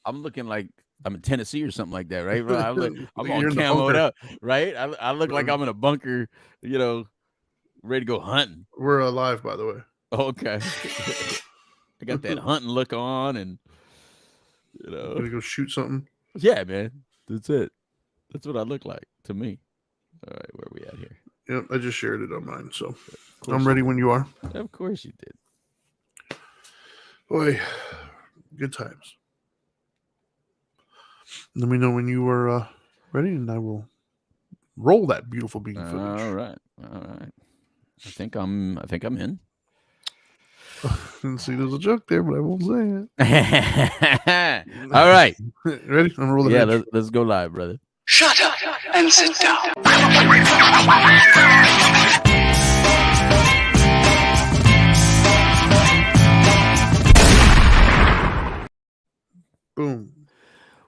I'm looking like I'm in Tennessee or something like that, right? Bro? I'm all You're in the camoed bunker. up, right? I look like I'm in a bunker, you know, ready to go hunting. We're alive, by the way. Okay. I got that hunting look on, and Gonna go shoot something. yeah, man, that's it. That's what I look like to me. All right, where are we at here? Yep, I just shared it on mine, so Of course I'm you ready did. when you are. Of course you did. Boy, good times. Let me know when you are ready, and I will roll that beautiful bean footage. All right, all right. I think I'm in. Didn't see there's a joke there, but I won't say All right. it. Ready? I'm gonna roll the Yeah, footage. let's go live, brother. Shut up and sit down. Boom.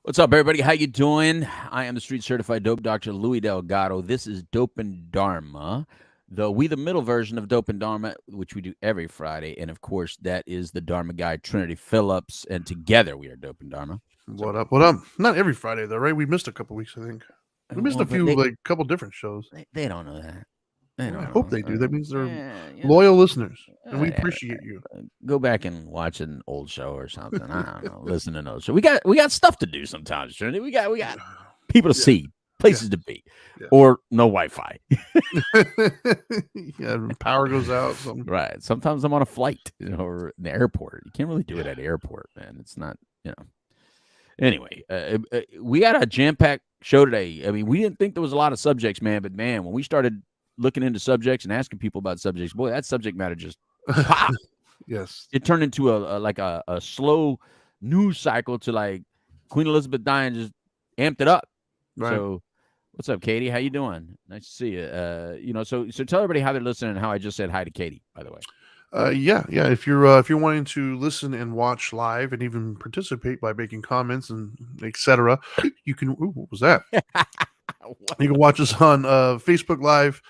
What's up, everybody? How you doing? I am the street certified dope doctor Louis Delgado. This is Dope and Dharma, the middle version of Dope and Dharma, which we do every Friday, and of course that is the Dharma guy Trinity Phillips, and together we are Dope and Dharma. What up? What up? Not every Friday though, right? We missed a couple weeks, I think. We missed a few, like couple different shows. They don't know that. I hope they do. That means they're Yeah, loyal listeners, and we appreciate you. Go back and watch an old show or something. I don't know. Listen to an old show. We got stuff to do sometimes, Trinity. We got people to see, places to be, or no Wi-Fi. Yeah, power goes out. Something. Right. Sometimes I'm on a flight, or in the airport. You can't really do it at airport, man. It's not, Anyway, we got a jam-packed show today. I mean, we didn't think there was a lot of subjects, man, but man, when we started looking into subjects and asking people about subjects, boy, that subject matter just popped. Yes. It turned into a slow news cycle to like Queen Elizabeth dying, just amped it up. Right. So what's up, Katie? How you doing? Nice to see you. So tell everybody how they're listening and how I just said hi to Katie, by the way. Yeah. If you're wanting to listen and watch live and even participate by making comments and etc., you can. Ooh, what was that? You can watch us on Facebook Live,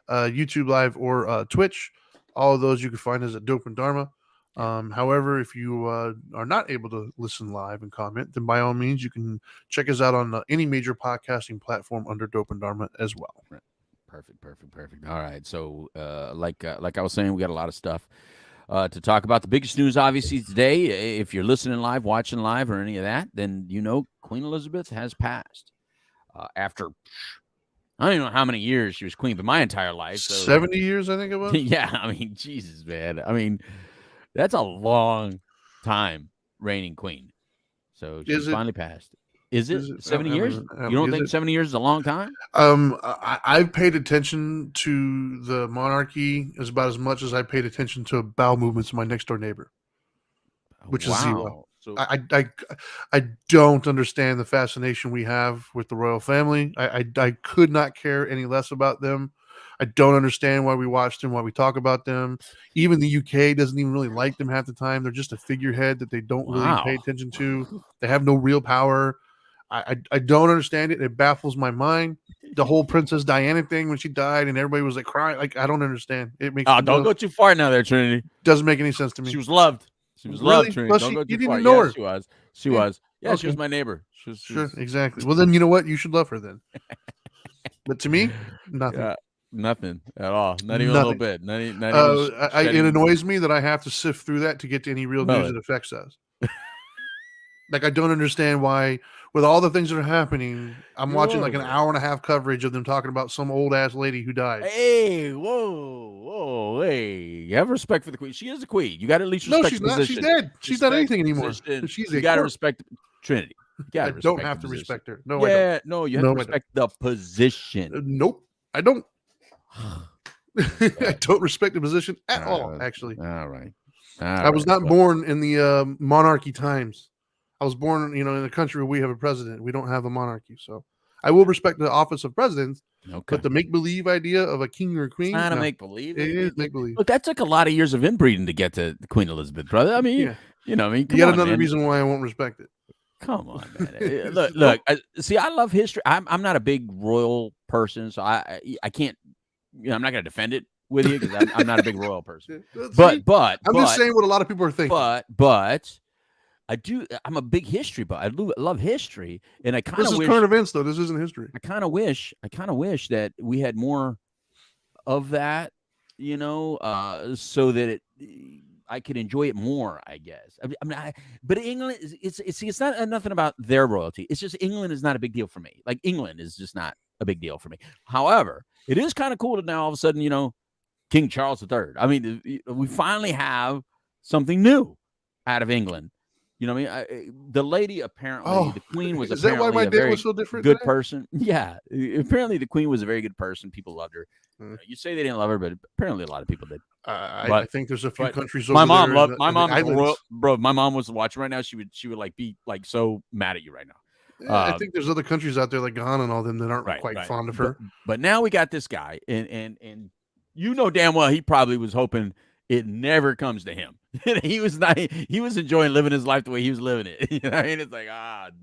YouTube Live, or Twitch. All of those you can find us at Dope and Dharma. However, if you are not able to listen live and comment, then by all means you can check us out on any major podcasting platform under Dope and Dharma as well. Right. Perfect. All right. So, like I was saying, we got a lot of stuff to talk about. The biggest news, obviously, today, if you're listening live, watching live, or any of that, then Queen Elizabeth has passed after. I don't even know how many years she was queen, but my entire life. So, 70 years, I think it was. Yeah. I mean, Jesus, man. I mean, that's a long time reigning queen. So she's finally passed. Is it 70 years? You don't think 70 years is a long time? I've paid attention to the monarchy as about as much as I paid attention to bowel movements of my next door neighbor, which is zero. So I don't understand the fascination we have with the royal family. I could not care any less about them. I don't understand why we watch them, why we talk about them. Even the UK doesn't even really like them half the time. They're just a figurehead that they don't really pay attention to. They have no real power. I don't understand it. It baffles my mind. The whole Princess Diana thing when she died and everybody was like crying. Like, I don't understand. It makes don't go too far now there, Trinity. Doesn't make any sense to me. She was loved. She was loved, Trinity. Well, don't go too you didn't far. even know her. She was. Yeah, okay. She was my neighbor. Sure, exactly. Well, then you know what? You should love her then. But to me, nothing. Yeah, nothing at all. Not even a little bit. Not even it annoys me that I have to sift through that to get to any real news that affects us. Like, I don't understand why, with all the things that are happening, I'm watching like an hour and a half coverage of them talking about some old ass lady who died. Hey, whoa, hey! You have respect for the queen. She is the queen. You got to at least respect. No, she's not. She's dead. She's not anything anymore. You got to respect Trinity. I don't have to respect her. No, I don't. No, you have to respect the position. Nope, I don't. I don't respect the position at all. Actually, all right. I was not born in the monarchy times. I was born, in a country where we have a president. We don't have a monarchy, so I will respect the office of president. Okay. But the make-believe idea of a king or a queen, it's not a make-believe. It is make-believe. Look, that took a lot of years of inbreeding to get to Queen Elizabeth, brother. I mean, yet another reason why I won't respect it. Come on, man. look. I love history. I'm not a big royal person, so I can't. I'm not going to defend it with you because I'm not a big royal person. But I'm just saying what a lot of people are thinking. But I do. I'm a big history, but I love history, and I kind This of is wish. current events, though. This isn't history. I kind of wish that we had more of that, so that I could enjoy it more. I guess. But England it's not nothing about their royalty. It's just England is not a big deal for me. Like England is just not a big deal for me. However, it is kind of cool to now all of a sudden, King Charles III. I mean, we finally have something new out of England. You know what I mean? The lady apparently, the queen was is that why apparently my a day very was so different good today? person. Yeah, apparently the queen was a very good person. People loved her. You say they didn't love her, but apparently a lot of people did. I think there's a few countries over my mom there. loved my in the mom. islands. Bro, my mom was watching right now. She would like be like so mad at you right now. Yeah, I think there's other countries out there like Ghana and all them that aren't quite fond of her. But now we got this guy, and you know damn well he probably was hoping it never comes to him. He was enjoying living his life the way he was living it. You know what I mean? It's like,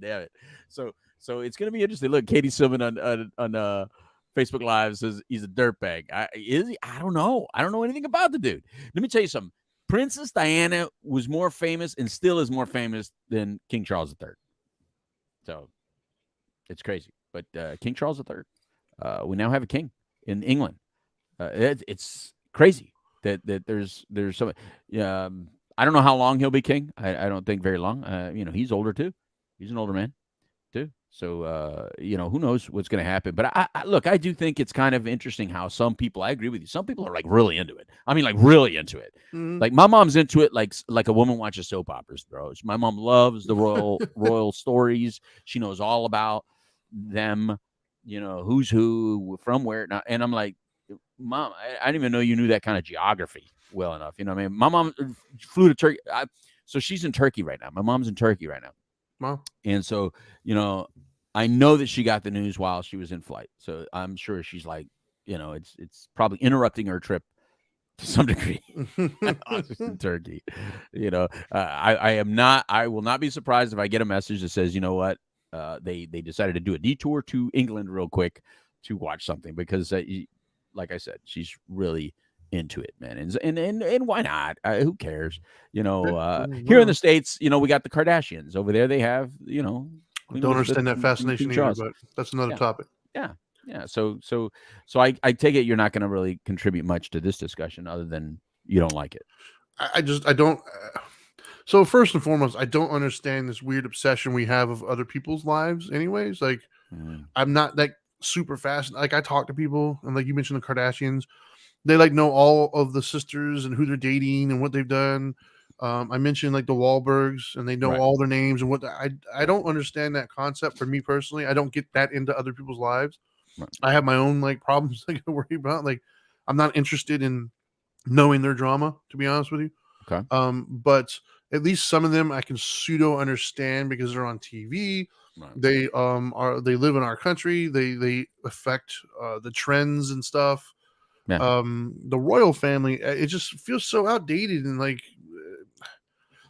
damn it. So it's gonna be interesting. Look, Katie Silvan on Facebook Live says he's a dirtbag. Is he? I don't know. I don't know anything about the dude. Let me tell you something. Princess Diana was more famous and still is more famous than King Charles III. So it's crazy. But King Charles III, we now have a king in England. It's crazy that there's so. I don't know how long he'll be king. I don't think very long. He's older too. He's an older man too. So who knows what's going to happen? But I do think it's kind of interesting how some people. I agree with you. Some people are like really into it. I mean, like really into it. Mm-hmm. Like my mom's into it, like a woman watches soap operas, bro. My mom loves the royal stories. She knows all about them. Who's who, from where. And I'm like, Mom, I didn't even know you knew that kind of geography well enough. You know what I mean? My mom flew to Turkey. So she's in Turkey right now. My mom's in Turkey right now. Wow. And so, I know that she got the news while she was in flight. So I'm sure she's like, it's probably interrupting her trip to some degree. In Turkey. I will not be surprised if I get a message that says, you know what? They decided to do a detour to England real quick to watch something because like I said, she's really into it, man. And why not? Who cares? Here in the States, we got the Kardashians over there. They have, I don't understand that fascination either, but that's another topic. Yeah. So I take it you're not going to really contribute much to this discussion other than you don't like it. I don't. So first and foremost, I don't understand this weird obsession we have of other people's lives. Anyways, like I'm not that super fast. Like I talk to people, and like you mentioned the Kardashians, they like know all of the sisters and who they're dating and what they've done. I mentioned like the Wahlbergs, and they know all their names and what. I don't understand that concept. For me personally, I don't get that into other people's lives. Right. I have my own like problems I got to worry about. Like I'm not interested in knowing their drama, to be honest with you. Okay. But at least some of them I can pseudo understand because they're on TV. Right. They they live in our country. They affect the trends and stuff. Yeah. The royal family, it just feels so outdated and like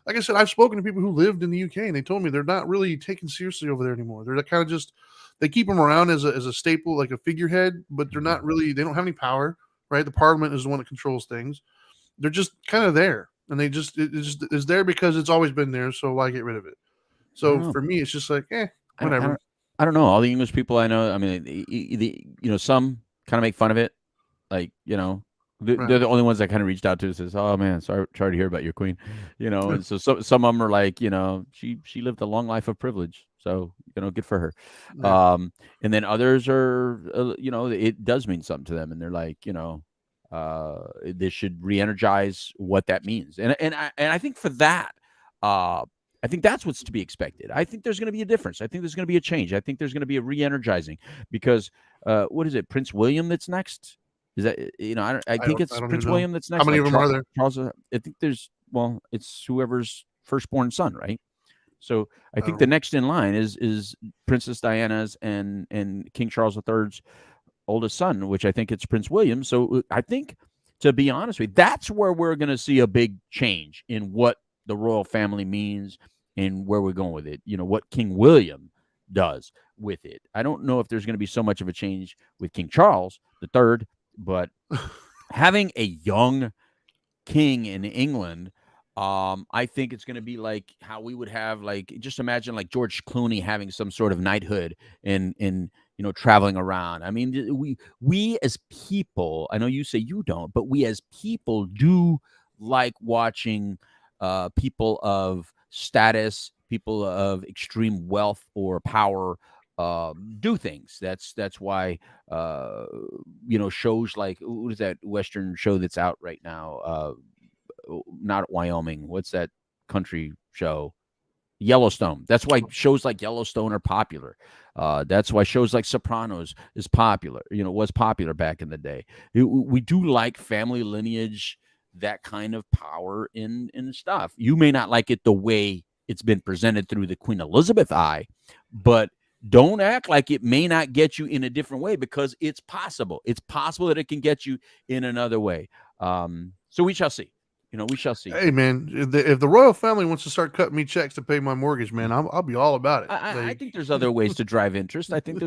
I said, I've spoken to people who lived in the UK and they told me they're not really taken seriously over there anymore. They're kind of just they keep them around as a staple, like a figurehead, but they're not really. They don't have any power, right? The Parliament is the one that controls things. They're just kind of there, and it just is there because it's always been there. So why get rid of it? So for me, it's just like, whatever. I don't know. All the English people I know, I mean, some kind of make fun of it, like they're the only ones that kind of reached out to us says, "Oh man, sorry to hear about your queen," and so some of them are like, she lived a long life of privilege, so good for her. Yeah. And then others are, it does mean something to them, and they're like, this should re-energize what that means, and I think for that, I think that's what's to be expected. I think there's going to be a difference. I think there's going to be a change. I think there's going to be a re-energizing because what is it, Prince William that's next? Is that I think it's Prince William that's next. How many of them are there? Charles, I think it's whoever's firstborn son, right? So I think the next in line is Princess Diana's and King Charles III's oldest son, which I think it's Prince William. So I think, to be honest with you, that's where we're going to see a big change in what the royal family means and where we're going with it. What King William does with it. I don't know if there's going to be so much of a change with King Charles III. But having a young king in England, I think it's going to be like how we would have, like, just imagine like George Clooney having some sort of knighthood and traveling around. I mean, we as people, I know you say you don't, but we as people do like watching people of status, people of extreme wealth or power do things. That's why shows like, what is that Western show that's out right now? Not Wyoming. What's that country show? Yellowstone. That's why shows like Yellowstone are popular. That's why shows like Sopranos is popular. Was popular back in the day. We do like family lineage, that kind of power in stuff. You may not like it the way it's been presented through the Queen Elizabeth eye, but don't act like it may not get you in a different way, because it's possible. It's possible that it can get you in another way. So we shall see. We shall see. Hey, man, if the royal family wants to start cutting me checks to pay my mortgage, man, I'll be all about it. I think there's other ways to drive interest. That will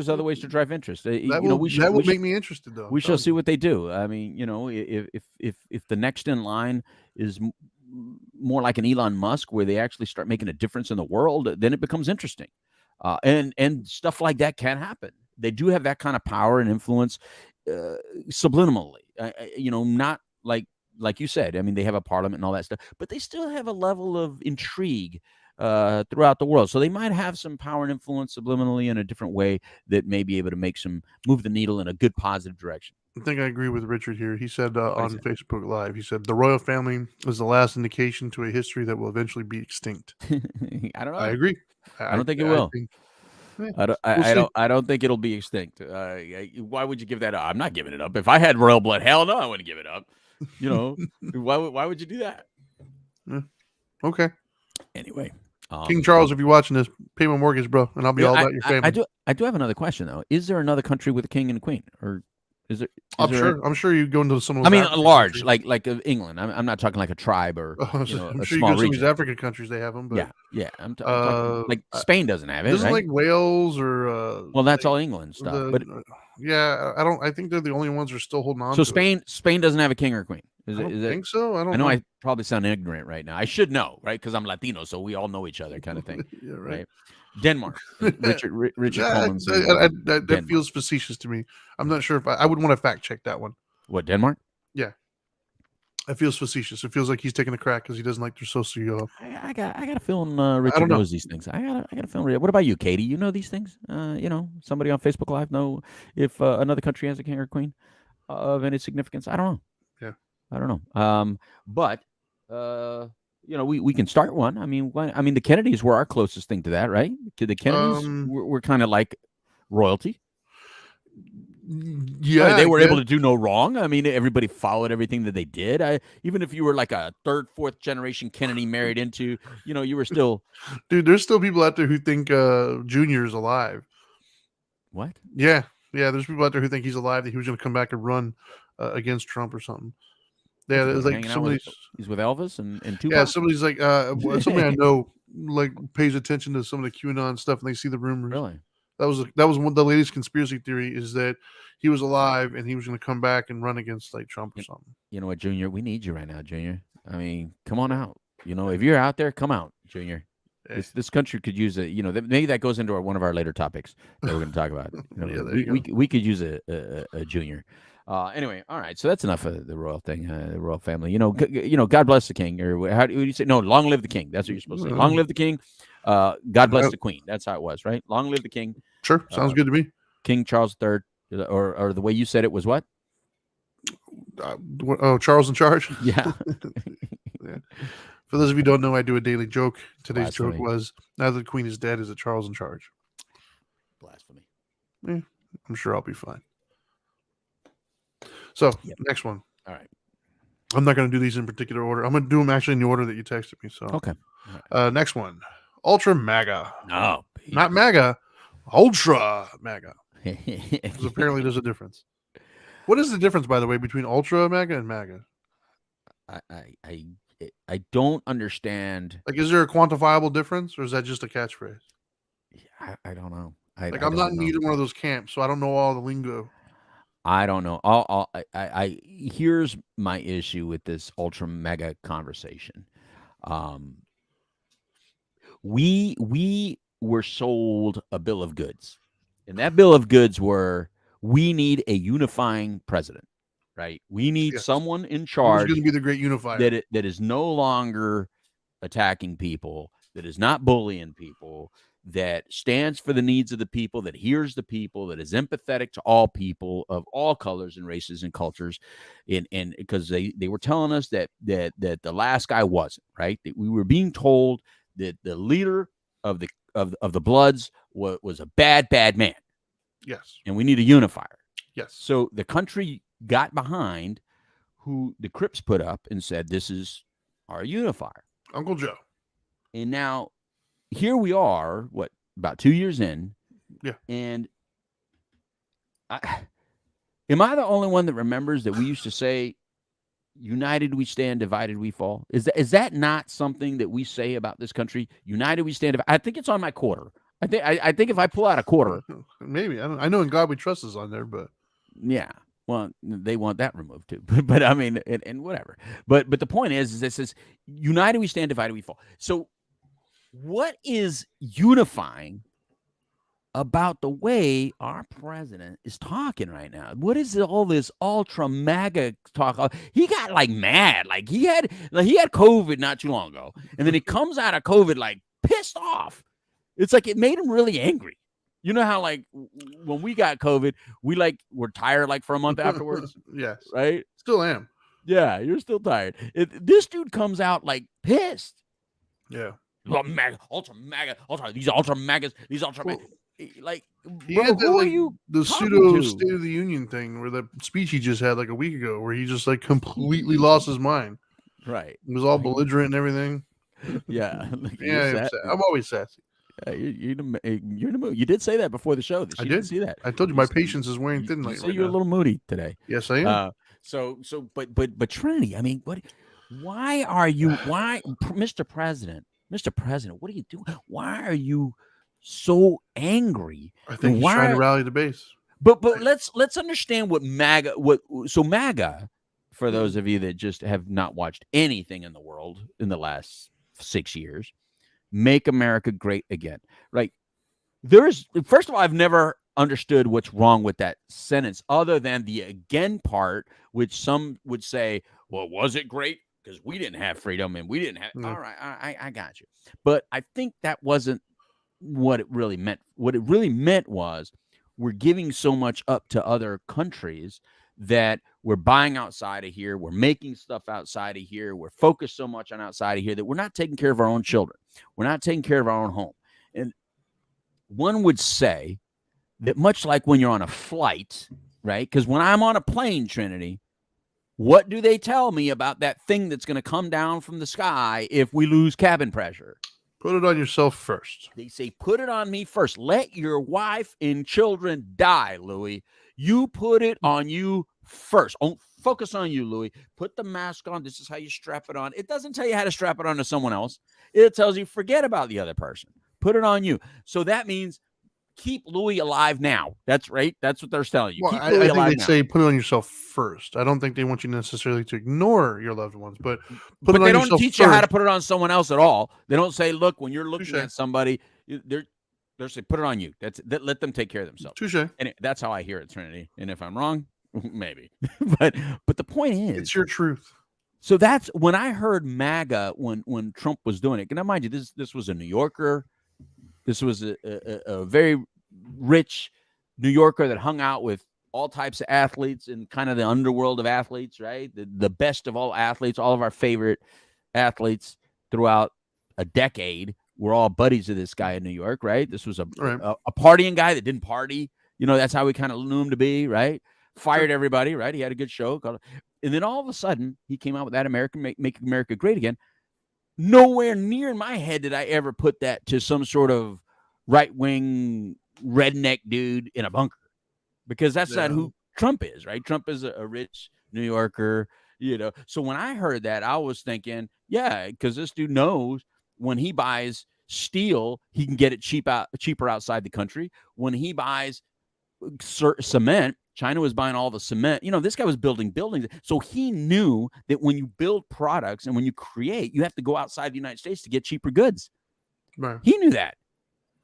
make me interested, though. We shall see what they do. I mean, if the next in line is more like an Elon Musk, where they actually start making a difference in the world, then it becomes interesting. And stuff like that can happen. They do have that kind of power and influence subliminally. Not like you said. I mean, they have a parliament and all that stuff, but they still have a level of intrigue throughout the world. So they might have some power and influence subliminally in a different way that may be able to move the needle in a good, positive direction. I think I agree with Richard here. He said on Facebook Live, he said, the royal family is the last indication to a history that will eventually be extinct. I don't know. I agree. I don't think it will. I don't think it'll be extinct. Why would you give that up? I'm not giving it up. If I had royal blood, hell no, I wouldn't give it up. Why would you do that? Yeah. Okay. Anyway, King Charles, if you're watching this, pay my mortgage, bro, and I'll be all about your family. I do have another question though. Is there another country with a king and a queen, or is there? I'm sure you go into some of those. I mean, African large, countries. like I'm not talking like a tribe or I'm a sure you small go to some of region. these African countries, they have them. But Yeah. I'm talking, like Spain doesn't have it. Doesn't right? like Wales or well, that's all England stuff. But yeah, I think they're the only ones who are still holding on. So to Spain doesn't have a king or a queen. I don't think so. I know I probably sound ignorant right now. I should know, right? Because I'm Latino, so we all know each other, kind of thing. Yeah, right. Denmark. Richard Coleman. That feels facetious to me. I'm not sure if I would want to fact check that one. What, Denmark? Yeah. It feels facetious. It feels like he's taking a crack because he doesn't like their socio. I got a feeling Richard knows these things. I got a feeling. What about you, Katie? You know these things? Somebody on Facebook Live know if another country has a king or queen of any significance? I don't know. Yeah, I don't know. But we can start one. I mean, the Kennedys were our closest thing to that, right? The Kennedys were kind of like royalty. Yeah, they were able to do no wrong. I mean, everybody followed everything that they did. Even if you were like a third, fourth generation Kennedy married into, you were still. Dude, there's still people out there who think Junior is alive. What? Yeah. There's people out there who think he's alive, that he was going to come back and run against Trump or something. Yeah, it's like somebody's. He's with Elvis and Tupac. Yeah, somebody's like somebody I know like pays attention to some of the QAnon stuff, and they see the rumors. Really? That was one of the latest conspiracy theory, is that he was alive and he was going to come back and run against like Trump or something. You know what, Junior? We need you right now, Junior. I mean, come on out. If you're out there, come out, Junior. This country could use maybe that goes into one of our later topics that we're going to talk about. We could use a Junior. Anyway, all right. So that's enough of the royal thing, the royal family. God bless the king, or how do you say? No, long live the king. That's what you're supposed to say. Long live the king. God bless the queen. That's how it was, right? Long live the king. Sure, sounds good to me. King Charles III, or the way you said it was what? Charles in charge. Yeah. Yeah. For those of you who don't know, I do a daily joke. Today's Blasphemy. joke was, now that the queen is dead, is it Charles in charge? Blasphemy. Yeah, I'm sure I'll be fine. So, Next one. All right. I'm not going to do these in particular order. I'm going to do them actually in the order that you texted me. So, okay. Right. Next one. Ultra MAGA. No. Not MAGA. Ultra MAGA. Because apparently there's a difference. What is the difference, by the way, between Ultra MAGA and MAGA? I don't understand. Like, is there a quantifiable difference, or is that just a catchphrase? I don't know. I'm not in either one of those camps, so I don't know all the lingo. I don't know. Here's my issue with this Ultra MAGA conversation. We were sold a bill of goods, and that bill of goods were we need a unifying president, right? We need Yes. someone in Who's charge going to be the great unifier? that is no longer attacking people, that is not bullying people, that stands for the needs of the people, that hears the people, that is empathetic to all people of all colors and races and cultures. And because they were telling us that the last guy wasn't, right, that we were being told that the leader of the Bloods was a bad man, Yes. and we need a unifier. Yes. So the country got behind who the Crips put up and said, this is our unifier. Uncle Joe. And now here we are, what, about 2 years in? Yeah. And am I the only one that remembers that we used to say, united we stand, divided we fall? Is that not something that we say about this country? United we stand. I think it's on my quarter. I think if I pull out a quarter, maybe I know In God We Trust is on there, but yeah. Well, they want that removed too. But I mean, and whatever. But the point is it says, united we stand, divided we fall. So what is unifying about the way our president is talking right now? What is all this ultra MAGA talk? He got like mad, like he had COVID not too long ago, and then he comes out of COVID like pissed off. It's like it made him really angry. You know how like when we got COVID, we like were tired like for a month afterwards. Yes, right. Still am. Yeah, you're still tired. This dude comes out like pissed. Yeah. MAGA, ultra MAGA, these ultra MAGAs, these ultra MAGA. Like, he bro, had that, who like, are you the talking pseudo to? State of the Union thing, where the speech he just had like a week ago, where he just like completely lost his mind. Right. He was all belligerent and everything. Yeah. Yeah, I'm always sassy. Yeah, you're in the mood. You did say that before the show. I did see that. I told you my patience is wearing thin. You Like say you're a little moody today. Yes, I am. But Trinity, I mean, why are you, Mr. President, what are you doing? Why are you so angry? I think he's trying to rally the base. But let's understand what MAGA, MAGA, for those of you that just have not watched anything in the world in the last 6 years, make America great again. Right? First of all, I've never understood what's wrong with that sentence other than the again part, which some would say, well, was it great? Because we didn't have freedom and we didn't have. No. All right, I got you. But I think that wasn't what it really meant. What it really meant was we're giving so much up to other countries that we're buying outside of here. We're making stuff outside of here. We're focused so much on outside of here that we're not taking care of our own children. We're not taking care of our own home. And one would say that much like when you're on a flight, right? Because when I'm on a plane, Trinity, what do they tell me about that thing that's going to come down from the sky if we lose cabin pressure? Put it on yourself first. They say, put it on me first. Let your wife and children die, Louis. You put it on you first. Focus on you, Louis. Put the mask on. This is how you strap it on. It doesn't tell you how to strap it on to someone else. It tells you forget about the other person. Put it on you. So that means keep Louis alive now. That's right. That's what they're telling you. Well, keep I think they say put it on yourself first. I don't think they want you necessarily to ignore your loved ones, but they don't teach you how to put it on someone else at all. They don't say, look, when you're looking at somebody, they're saying, put it on you. Let them take care of themselves. Touche. And that's how I hear it, Trinity. And if I'm wrong, maybe. but the point is, it's your truth. So that's when I heard MAGA when Trump was doing it. And mind you, this was a New Yorker. This was a very rich New Yorker that hung out with all types of athletes and kind of the underworld of athletes, right? The best of all athletes, all of our favorite athletes throughout a decade were all buddies of this guy in New York, right? This was a partying guy that didn't party. You know, that's how we kind of knew him to be, right? Fired everybody, right? He had a good show. And then all of a sudden, he came out with that Make America Great Again. Nowhere near in my head did I ever put that to some sort of right-wing redneck dude in a bunker, because that's not who Trump is, right? Trump is a rich New Yorker, you know. So when I heard that, I was thinking, yeah, because this dude knows when he buys steel, he can get it cheaper outside the country. When he buys cement China was buying all the cement. This guy was building buildings. So he knew that when you build products and when you create, you have to go outside the United States to get cheaper goods. Right. He knew that.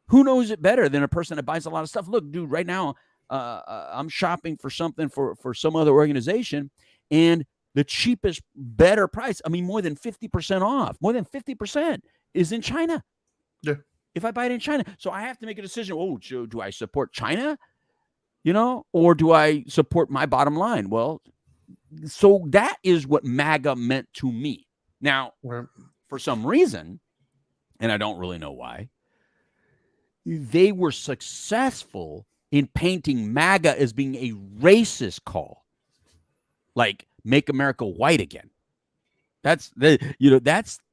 Who knows it better than a person that buys a lot of stuff? Look, dude, right now, I'm shopping for something for some other organization, and the cheapest, better price, more than 50% off, more than 50% is in China. Yeah. If I buy it in China. So I have to make a decision. Oh, so do I support China? Or do I support my bottom line? Well, so that is what MAGA meant to me. Now, for some reason, and I don't really know why, they were successful in painting MAGA as being a racist call, like make America white again. That's the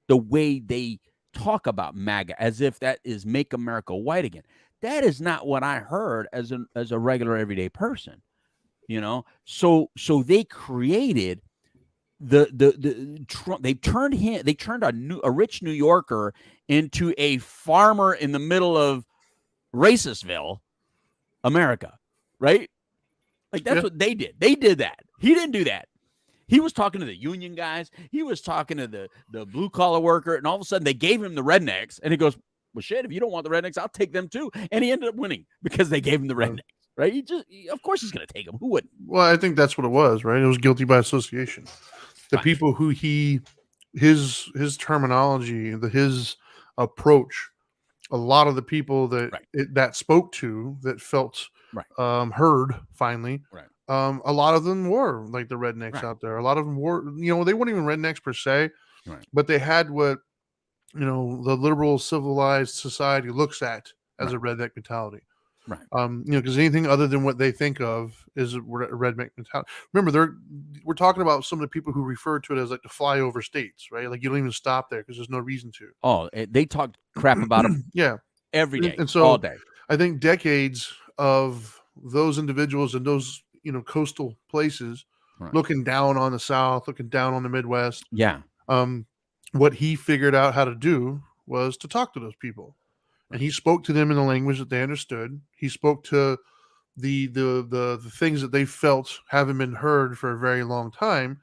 way they talk about MAGA, as if that is make America white again. That is not what I heard as a regular everyday person, So they created they turned a rich New Yorker into a farmer in the middle of Racistville, America, right? Like that's what they did. They did that. He didn't do that. He was talking to the union guys. He was talking to the blue collar worker, and all of a sudden they gave him the rednecks, and he goes, "Well, shit, if you don't want the rednecks, I'll take them too." And he ended up winning because they gave him the rednecks, right? Of course he's going to take them. Who wouldn't? Well, I think that's what it was, right? It was guilty by association. The people who his terminology, his approach, a lot of the people that that spoke to, that felt heard finally. Right. A lot of them were like the rednecks out there. A lot of them were, they weren't even rednecks per se, but they had what, the liberal civilized society looks at as a redneck mentality. Right. Because anything other than what they think of is a redneck mentality. Remember, we're talking about some of the people who refer to it as like the flyover states, right? Like you don't even stop there because there's no reason to. Oh, they talk crap about them. Every day, and so all day. I think decades of those individuals in those coastal places looking down on the South, looking down on the Midwest. What he figured out how to do was to talk to those people. And he spoke to them in the language that they understood. He spoke to the things that they felt haven't been heard for a very long time,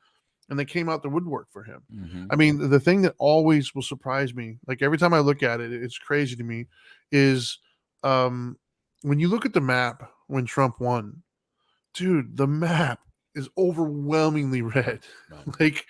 and they came out the woodwork for him. Mm-hmm. The thing that always will surprise me, like every time I look at it, it's crazy to me, is when you look at the map when Trump won, dude, the map is overwhelmingly red. Like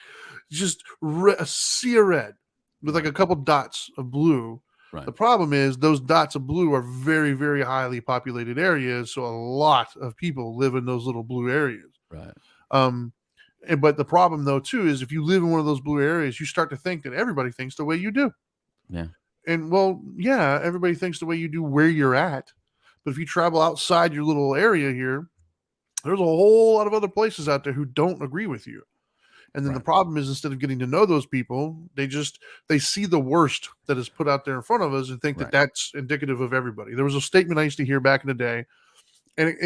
just a sea of red with like a couple dots of blue. The problem is those dots of blue are very, very highly populated areas, so a lot of people live in those little blue areas. But the problem though too is if you live in one of those blue areas, you start to think that everybody thinks the way you do. And everybody thinks the way you do where you're at. But if you travel outside your little area here, there's a whole lot of other places out there who don't agree with you. And then the problem is, instead of getting to know those people, they see the worst that is put out there in front of us and think that that's indicative of everybody. There was a statement I used to hear back in the day, and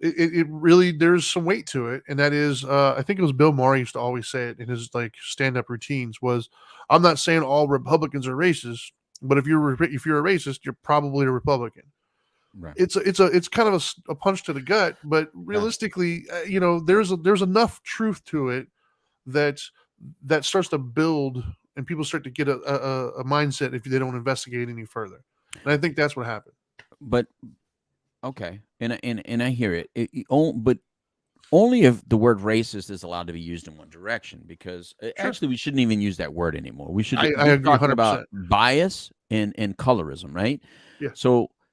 it really, there's some weight to it. And that is, I think it was Bill Maher used to always say it in his like stand-up routines was, I'm not saying all Republicans are racist, but if you're a racist, you're probably a Republican. It's kind of a punch to the gut, but realistically, there's enough truth to it that starts to build, and people start to get a mindset if they don't investigate any further. And I think that's what happened. But okay, and I hear it. But only if the word racist is allowed to be used in one direction, because actually we shouldn't even use that word anymore. We should. I agree, talking 100%. About bias and colorism, right? Yeah.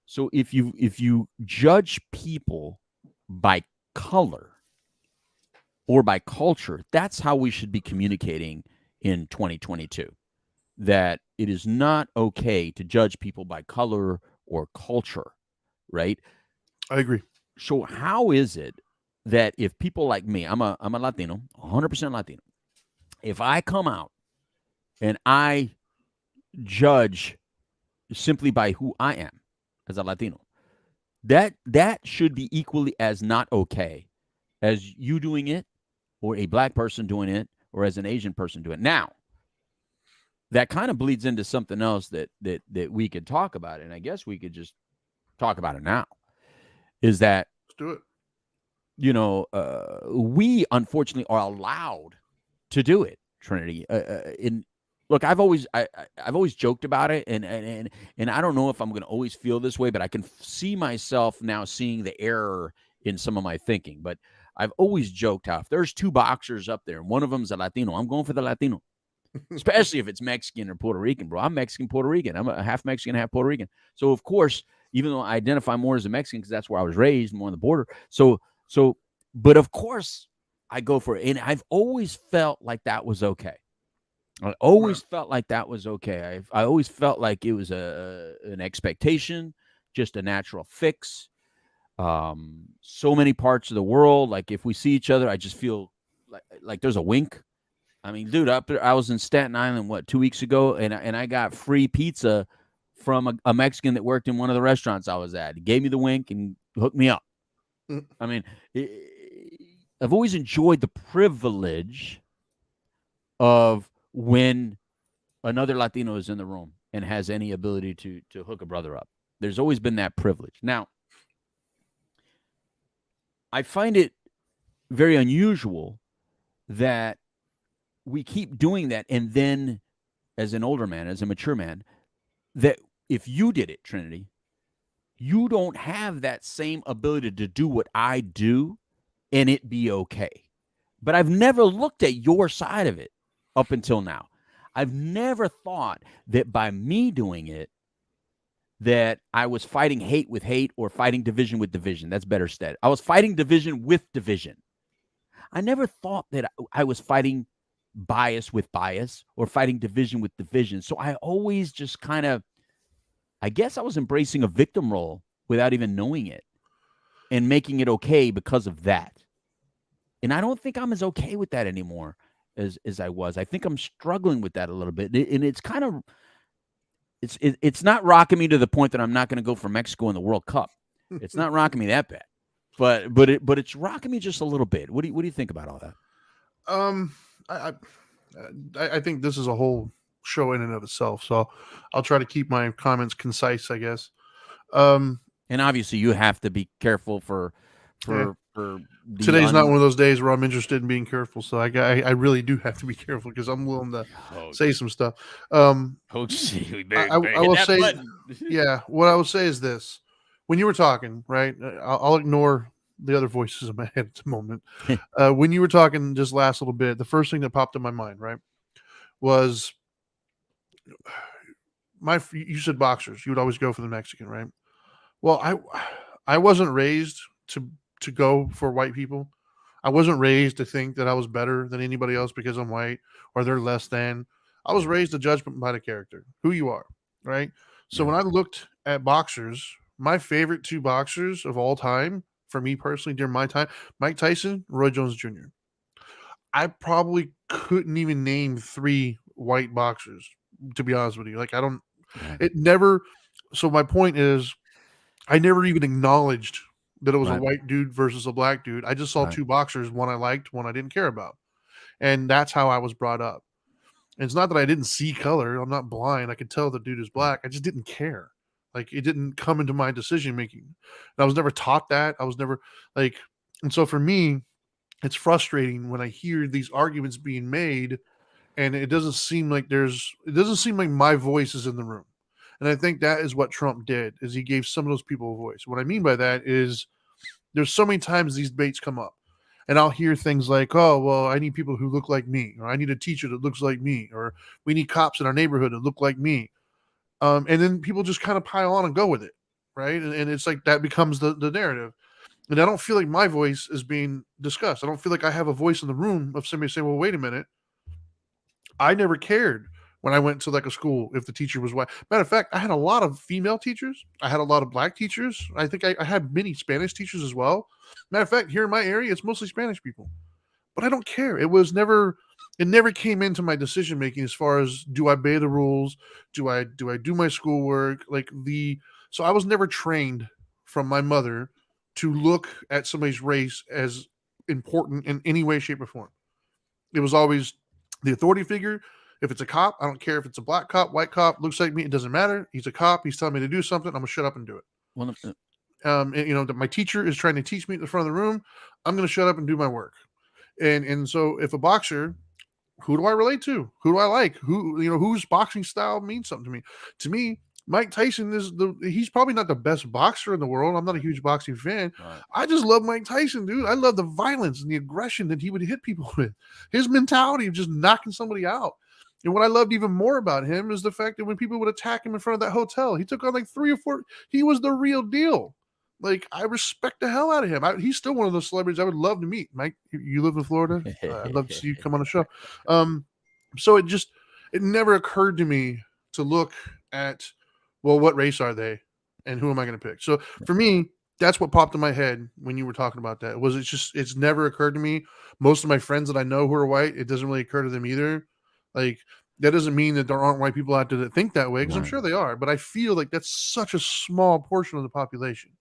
So if you judge people by color or by culture, that's how we should be communicating in 2022. That it is not okay to judge people by color or culture, right? I agree. So how is it that if people like me, I'm a Latino, 100% Latino, if I come out and I judge simply by who I am as a Latino, that should be equally as not okay as you doing it, or a black person doing it, or as an Asian person doing it. Now, that kind of bleeds into something else that we could talk about, and I guess we could just talk about it now, is that let's do it. we unfortunately are allowed to do it, Trinity. Look, I've always joked about it, and I don't know if I'm going to always feel this way, but I can see myself now seeing the error in some of my thinking. But I've always joked how if there's two boxers up there and one of them's a Latino, I'm going for the Latino, especially if it's Mexican or Puerto Rican, bro. I'm Mexican, Puerto Rican. I'm a half Mexican, half Puerto Rican. So of course, even though I identify more as a Mexican because that's where I was raised, more on the border. But of course, I go for it, and I've always felt like that was okay. I always felt like that was okay. I always felt like it was an expectation, just a natural fix. So many parts of the world, like if we see each other, I just feel like there's a wink. I mean, dude, up there, I was in Staten Island 2 weeks ago, and I got free pizza from a Mexican that worked in one of the restaurants I was at. He gave me the wink and hooked me up. I mean, I've always enjoyed the privilege of when another Latino is in the room and has any ability to hook a brother up. There's always been that privilege. Now, I find it very unusual that we keep doing that, and then as an older man, as a mature man, that if you did it, Trinity, you don't have that same ability to do what I do and it be okay. But I've never looked at your side of it up until now. I've never thought that by me doing it, that I was fighting hate with hate or fighting division with division. That's better said. I was fighting division with division. I never thought that I was fighting bias with bias or fighting division with division. So I always just kind of, I guess I was embracing a victim role without even knowing it and making it okay because of that. And I don't think I'm as okay with that anymore as I was. I think I'm struggling with that a little bit. And it's kind of, it's not rocking me to the point that I'm not going to go for Mexico in the World Cup. It's not rocking me that bad, but it's rocking me just a little bit. What do you think about all that? I think this is a whole show in and of itself. So I'll try to keep my comments concise, I guess. And obviously, you have to be careful for today's not one of those days where I'm interested in being careful. So I really do have to be careful because I'm willing to say some stuff. I will say, yeah. What I will say is this: when you were talking, right? I'll ignore the other voices in my head at the moment. When you were talking just last little bit, the first thing that popped in my mind, right, was you said boxers. You would always go for the Mexican, right? Well, I wasn't raised to go for white people. I wasn't raised to think that I was better than anybody else because I'm white or they're less than. I was raised to judge by the character, who you are, right? So when I looked at boxers, my favorite two boxers of all time, for me personally, during my time, Mike Tyson, Roy Jones Jr. I probably couldn't even name three white boxers, to be honest with you. Like, I don't, it never, so my point is, I never even acknowledged that it was a white dude versus a black dude. I just saw two boxers, one I liked, one I didn't care about. And that's how I was brought up. And it's not that I didn't see color. I'm not blind. I could tell the dude is black. I just didn't care. Like, it didn't come into my decision making. And I was never taught that. I was never like, and so for me, it's frustrating when I hear these arguments being made and it doesn't seem like my voice is in the room. And I think that is what Trump did, is he gave some of those people a voice. What I mean by that is there's so many times these debates come up and I'll hear things like, oh, well, I need people who look like me, or I need a teacher that looks like me, or we need cops in our neighborhood that look like me. And then people just kind of pile on and go with it. Right. And it's like that becomes the narrative. And I don't feel like my voice is being discussed. I don't feel like I have a voice in the room of somebody saying, well, wait a minute. I never cared when I went to like a school if the teacher was white. Matter of fact, I had a lot of female teachers. I had a lot of black teachers. I think I had many Spanish teachers as well. Matter of fact, here in my area, it's mostly Spanish people. But I don't care. It never came into my decision making as far as, do I obey the rules? Do I do my schoolwork? So I was never trained from my mother to look at somebody's race as important in any way, shape, or form. It was always the authority figure. If it's a cop, I don't care if it's a black cop, white cop, looks like me, it doesn't matter. He's a cop. He's telling me to do something. I'm going to shut up and do it. Well, that my teacher is trying to teach me at the front of the room, I'm going to shut up and do my work. And so if a boxer, who do I relate to? Who do I like? Whose boxing style means something to me? To me, Mike Tyson he's probably not the best boxer in the world. I'm not a huge boxing fan. Right. I just love Mike Tyson, dude. I love the violence and the aggression that he would hit people with. His mentality of just knocking somebody out. And what I loved even more about him is the fact that when people would attack him in front of that hotel, he took on like 3 or 4. He was the real deal. Like, I respect the hell out of him. He's still one of those celebrities I would love to meet. Mike, you live in Florida. I'd love to see you come on the show. So it never occurred to me to look at, well, what race are they and who am I going to pick? So for me, that's what popped in my head when you were talking about that. It's never occurred to me. Most of my friends that I know who are white, it doesn't really occur to them either. Like, that doesn't mean that there aren't white people out there that think that way, because I'm sure they are. But I feel like that's such a small portion of the population.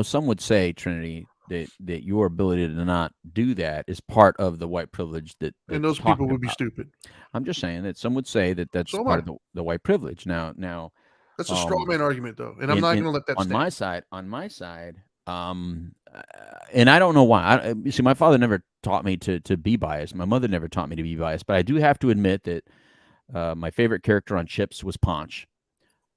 Some would say, Trinity, that your ability to not do that is part of the white privilege that and those people would be stupid. I'm just saying that some would say that that's part of the white privilege. Now that's a straw man argument, though, and I'm not going to let that on stand. On my side, and I don't know why. See, my father never taught me to be biased. My mother never taught me to be biased. But I do have to admit that my favorite character on Chips was Ponch.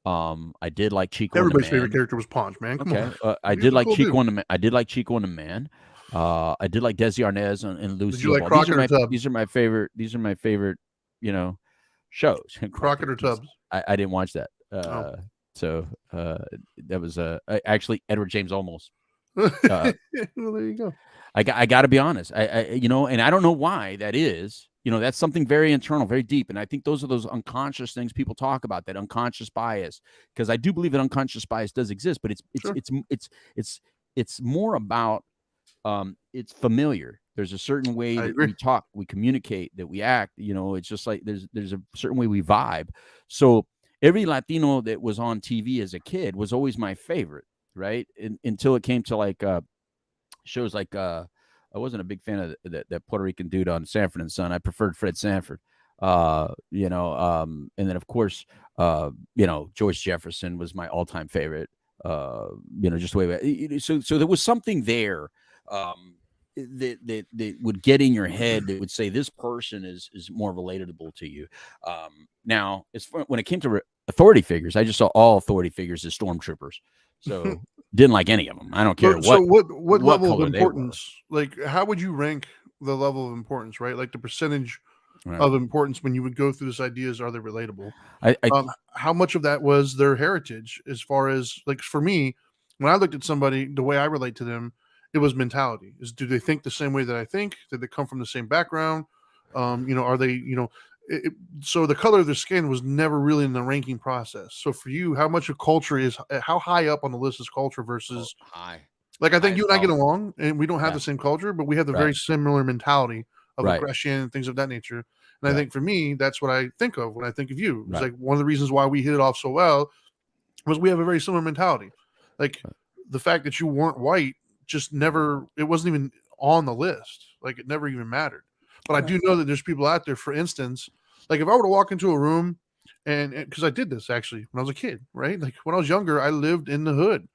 I did like Chico. Everybody's favorite character was Ponch, man. Come on. I did like Chico and I did like Chico and the Man. I did like Desi Arnaz and Lucille. Did you like Crockett or Tubbs? These are my favorite. Shows. Crockett or Tubbs? I didn't watch that. So that was actually Edward James Olmos. Well, there you go. I got to be honest. And I don't know why that is. That's something very internal, very deep. And I think those are those unconscious things people talk about, that unconscious bias, because I do believe that unconscious bias does exist, but it's more about it's familiar. There's a certain way that we talk, we communicate, that we act. It's just like there's a certain way we vibe. So every Latino that was on TV as a kid was always my favorite, right? Until it came to like shows like I wasn't a big fan of that Puerto Rican dude on Sanford and Son. I preferred Fred Sanford. And then of course, George Jefferson was my all-time favorite. Just way back. So there was something there that would get in your head that would say this person is more relatable to you. Now, when it came to authority figures, I just saw all authority figures as stormtroopers. So didn't like any of them. I don't care what. So what level of importance? Like, how would you rank the level of importance? Right, like the percentage of importance when you would go through this ideas. Are they relatable? How much of that was their heritage? As far as, like, for me, when I looked at somebody, the way I relate to them, it was mentality. Do they think the same way that I think? Did they come from the same background? Are they so the color of their skin was never really in the ranking process. So for you, how much of culture how high up on the list is culture versus high? Like, I think you and I get along, and we don't have the same culture, but we have the very similar mentality of aggression and things of that nature. And I think for me, that's what I think of when I think of you. It's like one of the reasons why we hit it off so well was we have a very similar mentality. Like, the fact that you weren't white just never, it wasn't even on the list. Like, it never even mattered. But I do know that there's people out there, for instance, like if I were to walk into a room, and because I did this actually when I was a kid, right? Like when I was younger, I lived in the hood.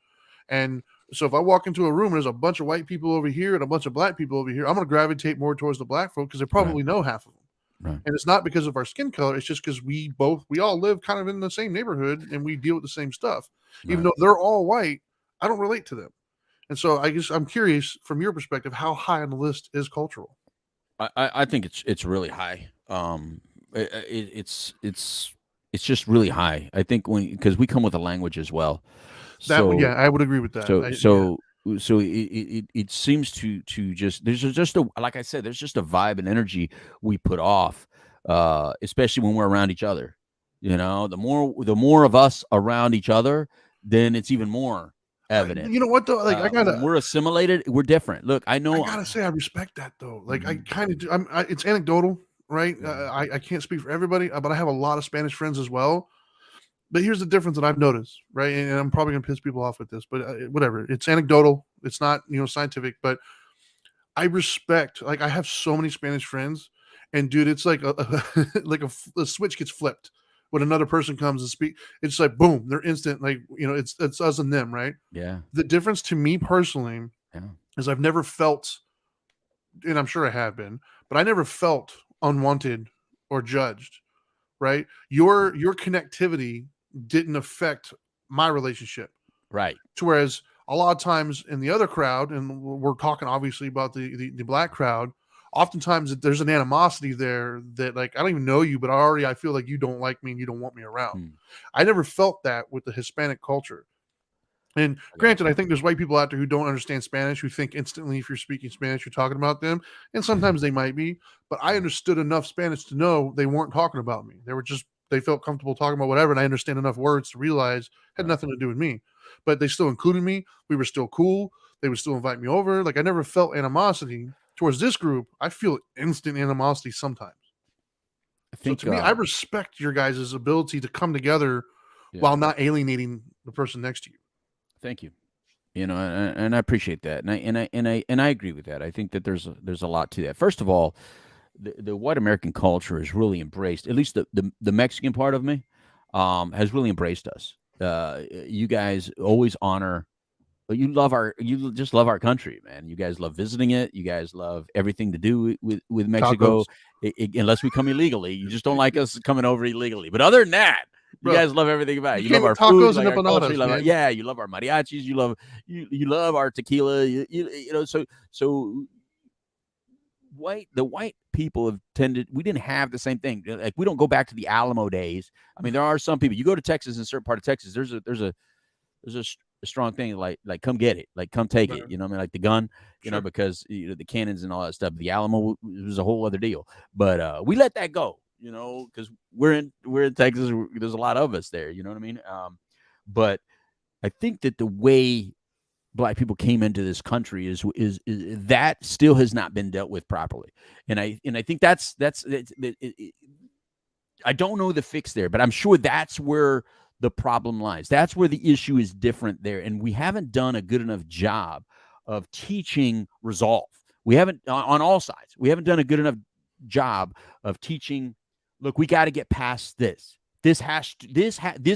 And so if I walk into a room and there's a bunch of white people over here and a bunch of black people over here, I'm going to gravitate more towards the black folk because they probably know half of them. Right. And it's not because of our skin color. It's just because we all live kind of in the same neighborhood and we deal with the same stuff. Even though they're all white, I don't relate to them. And so I guess I'm curious from your perspective, how high on the list is cultural? I think it's really high. It's just really high. I think because we come with a language as well. I would agree with that. So it seems to just there's just a, like I said, there's just a vibe and energy we put off, especially when we're around each other. The more of us around each other, then it's even more evident. You know what though? Like we're assimilated. We're different. Look, I know. I gotta say, I respect that though. Like I kind of do. It's anecdotal, right? I can't speak for everybody, but I have a lot of Spanish friends as well. But here's the difference that I've noticed, right? And I'm probably gonna piss people off with this, but whatever. It's anecdotal. It's not scientific. But I respect. Like I have so many Spanish friends, and dude, it's like a switch gets flipped when another person comes and speak, it's like boom, they're instant. Like it's us and them, right? Yeah. The difference to me personally is I've never felt, and I'm sure I have been, but I never felt unwanted or judged. Right? Your connectivity didn't affect my relationship. Right. To whereas a lot of times in the other crowd, and we're talking obviously about the black crowd, oftentimes there's an animosity there that like I don't even know you, but I feel like you don't like me and you don't want me around. I never felt that with the Hispanic culture. And granted, I think there's white people out there who don't understand Spanish, who think instantly if you're speaking Spanish, you're talking about them. And sometimes they might be, but I understood enough Spanish to know they weren't talking about me. They felt comfortable talking about whatever. And I understand enough words to realize it had nothing to do with me, but they still included me. We were still cool. They would still invite me over. Like I never felt animosity towards this group. I feel instant animosity sometimes. So to me, I respect your guys' ability to come together while not alienating the person next to you. Thank you. And I appreciate that, and I agree with that. I think that there's a lot to that. First of all, the white American culture has really embraced, at least the Mexican part of me, has really embraced us. You guys always honor. You just love our country, man. You guys love visiting it. You guys love everything to do with Mexico, unless we come illegally. You just don't like us coming over illegally. But other than that, you guys love everything about it. You love our food, like our culture. You love our mariachis. You love our tequila. So the white people have tended. We didn't have the same thing. Like we don't go back to the Alamo days. I mean, there are some people. You go to Texas, in a certain part of Texas, there's a strong thing like come get it, like come take it. You know what I mean? Like the gun, because the cannons and all that stuff. The Alamo was a whole other deal. But we let that go. Because we're in Texas. There's a lot of us there. You know what I mean? But I think that the way Black people came into this country is that still has not been dealt with properly. And I think that's I don't know the fix there, but I'm sure that's where the problem lies. That's where the issue is different there, and we haven't done a good enough job of teaching resolve. We haven't on all sides. We haven't done a good enough job of teaching. Look, we got to get past this. This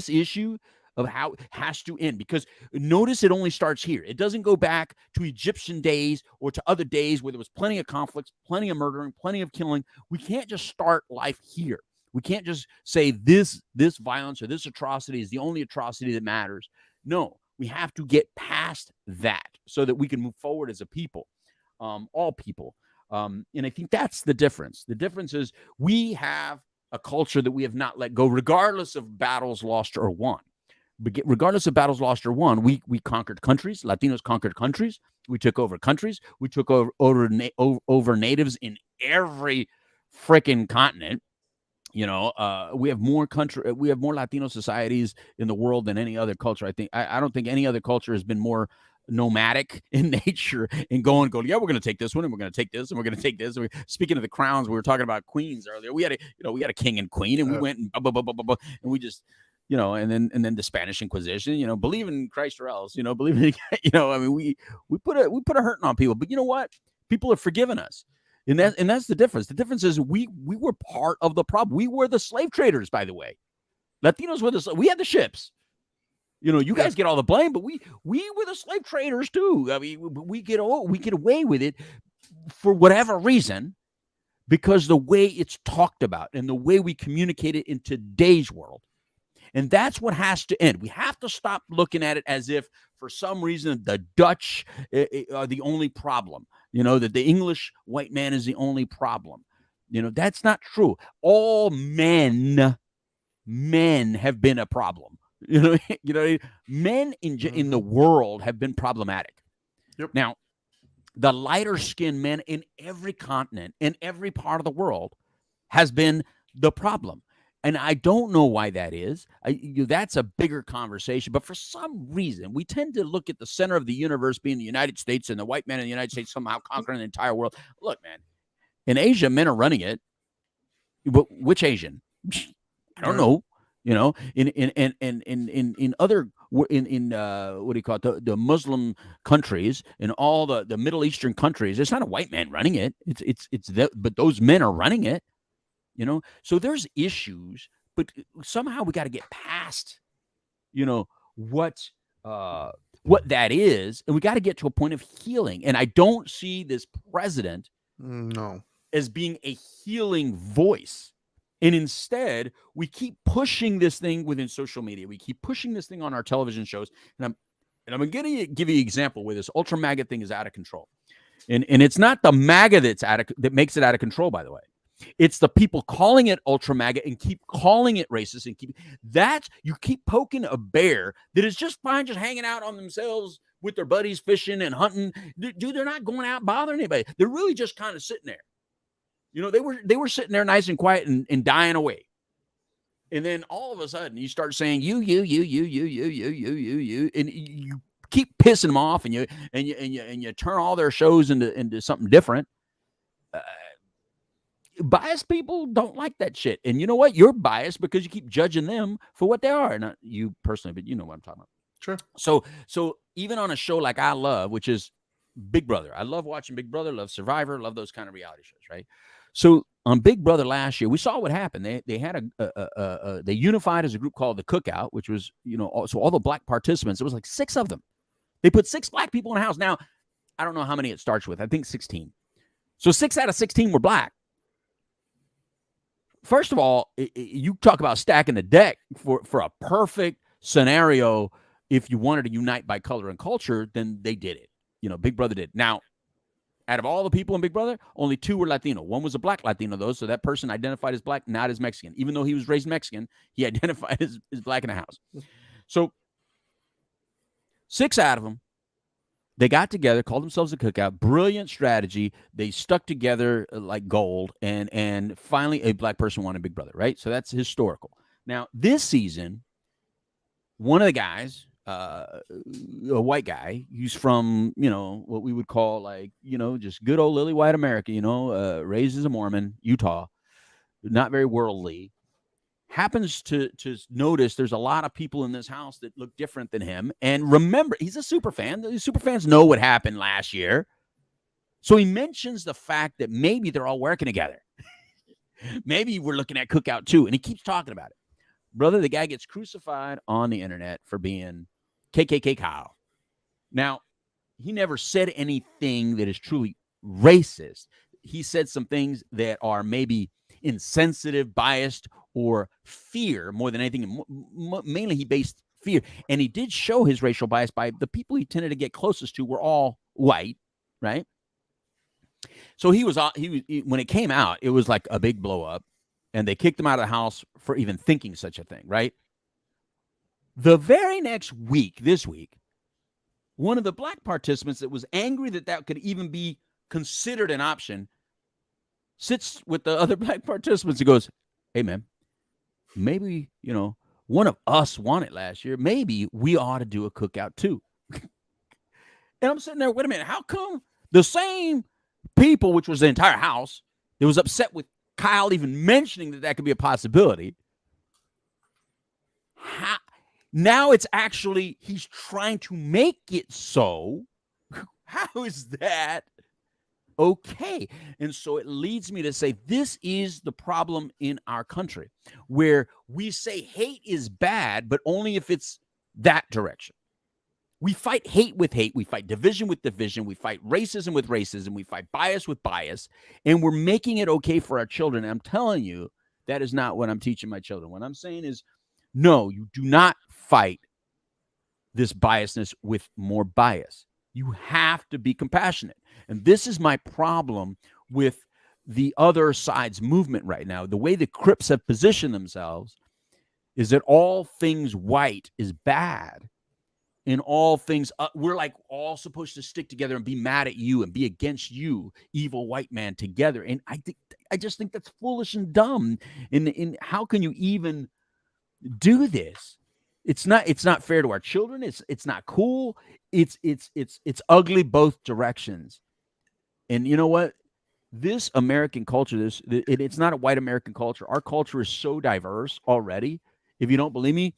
issue of how it has to end, because notice it only starts here. It doesn't go back to Egyptian days or to other days where there was plenty of conflicts, plenty of murdering, plenty of killing. We can't just start life here. We can't just say this violence or this atrocity is the only atrocity that matters. No, we have to get past that so that we can move forward as a people, all people. And I think that's the difference. The difference is we have a culture that we have not let go, regardless of battles lost or won. But regardless of battles lost or won, we conquered countries. Latinos conquered countries. We took over countries. We took over natives in every freaking continent. We have more Latino societies in the world than any other culture. I don't think any other culture has been more nomadic in nature and go, yeah, we're going to take this one and we're going to take this and we're going to take this. Speaking of the crowns, we were talking about queens earlier. We had a king and queen, and we went and blah, blah, blah, blah, blah, and we just, and then the Spanish Inquisition, believe in Christ or else, believe in, I mean, we put a hurting on people, but you know what? People have forgiven us. And that's the difference. The difference is we were part of the problem. We were the slave traders, by the way. Latinos were we had the ships. You guys get all the blame, but we were the slave traders too. I mean, we get away with it for whatever reason, because the way it's talked about and the way we communicate it in today's world. And that's what has to end. We have to stop looking at it as if for some reason the Dutch are the only problem, that the English white man is the only problem. That's not true. All men have been a problem. Men in the world have been problematic. Yep. Now, the lighter skinned men in every continent, in every part of the world, has been the problem. And I don't know why that is. That's a bigger conversation. But for some reason, we tend to look at the center of the universe being the United States, and the white man in the United States somehow conquering the entire world. Look, man, in Asia, men are running it. But which Asian? I don't know. In other what do you call it? The Muslim countries and all the Middle Eastern countries, it's not a white man running it. But those men are running it. So there's issues but somehow we got to get past, what that is, and we got to get to a point of healing. And I don't see this president as being a healing voice. And instead, we keep pushing this thing within social media. We keep pushing this thing on our television shows. And I'm going to give you an example where this Ultra MAGA thing is out of control. And it's not the MAGA that makes it out of control, by the way. It's the people calling it Ultra MAGA and keep calling it racist and you keep poking a bear that is just fine, just hanging out on themselves with their buddies, fishing and hunting. Dude, they're not going out bothering anybody. They're really just kind of sitting there. They were sitting there nice and quiet and dying away. And then all of a sudden you start saying you, and you keep pissing them off, and you turn all their shows into something different. Biased people don't like that shit. And you know what? You're biased because you keep judging them for what they are. Not you personally, but you know what I'm talking about. Sure. So even on a show like I love, which is Big Brother, I love watching Big Brother, love Survivor, love those kind of reality shows, right? So on Big Brother last year, we saw what happened. They had they unified as a group called the Cookout, which was, so all the black participants, it was like 6 of them. They put 6 black people in a house. Now, I don't know how many it starts with. I think 16. So 6 out of 16 were black. First of all, you talk about stacking the deck for a perfect scenario. If you wanted to unite by color and culture, then they did it. Big Brother did. Now, out of all the people in Big Brother, only 2 were Latino. One was a black Latino, though, so that person identified as black, not as Mexican. Even though he was raised Mexican, he identified as black in the house. So 6 out of them, they got together, called themselves a Cookout. Brilliant strategy. They stuck together like gold, and finally a black person won in Big Brother, right? So that's historical. Now, this season, one of the guys, a white guy, he's from, what we would call just good old lily white America, raised as a Mormon, Utah, not very worldly, happens to notice there's a lot of people in this house that look different than him. And remember, he's a super fan. The super fans know what happened last year. So he mentions the fact that maybe they're all working together. Maybe we're looking at Cookout too. And he keeps talking about it. Brother, the guy gets crucified on the internet for being KKK Kyle. Now, he never said anything that is truly racist. He said some things that are maybe insensitive, biased, or fear more than anything. Mainly he based fear. And he did show his racial bias by the people he tended to get closest to were all white, right? So he was when it came out, it was like a big blow up, and they kicked him out of the house for even thinking such a thing, right? The very next week, this week, one of the black participants that was angry that could even be considered an option sits with the other black participants and goes, hey, man, maybe, one of us won it last year. Maybe we ought to do a Cookout too. And I'm sitting there, wait a minute, how come the same people, which was the entire house, that was upset with Kyle even mentioning that could be a possibility, now it's actually, he's trying to make it so. How is that okay? And so it leads me to say this is the problem in our country, where we say hate is bad, but only if it's that direction. We fight hate with hate. We fight division with division. We fight racism with racism. We fight bias with bias. And we're making it okay for our children. And I'm telling you, that is not what I'm teaching my children. What I'm saying is, no, you do not fight this biasness with more bias. You have to be compassionate. And this is my problem with the other side's movement right now. The way the Crips have positioned themselves is that all things white is bad. In all things, we're like all supposed to stick together and be mad at you and be against you, evil white man, together. And I just think that's foolish and dumb. In how can you even do this? It's not fair to our children. It's not cool. It's ugly both directions. And you know what? This American culture, it's not a white American culture. Our culture is so diverse already. If you don't believe me,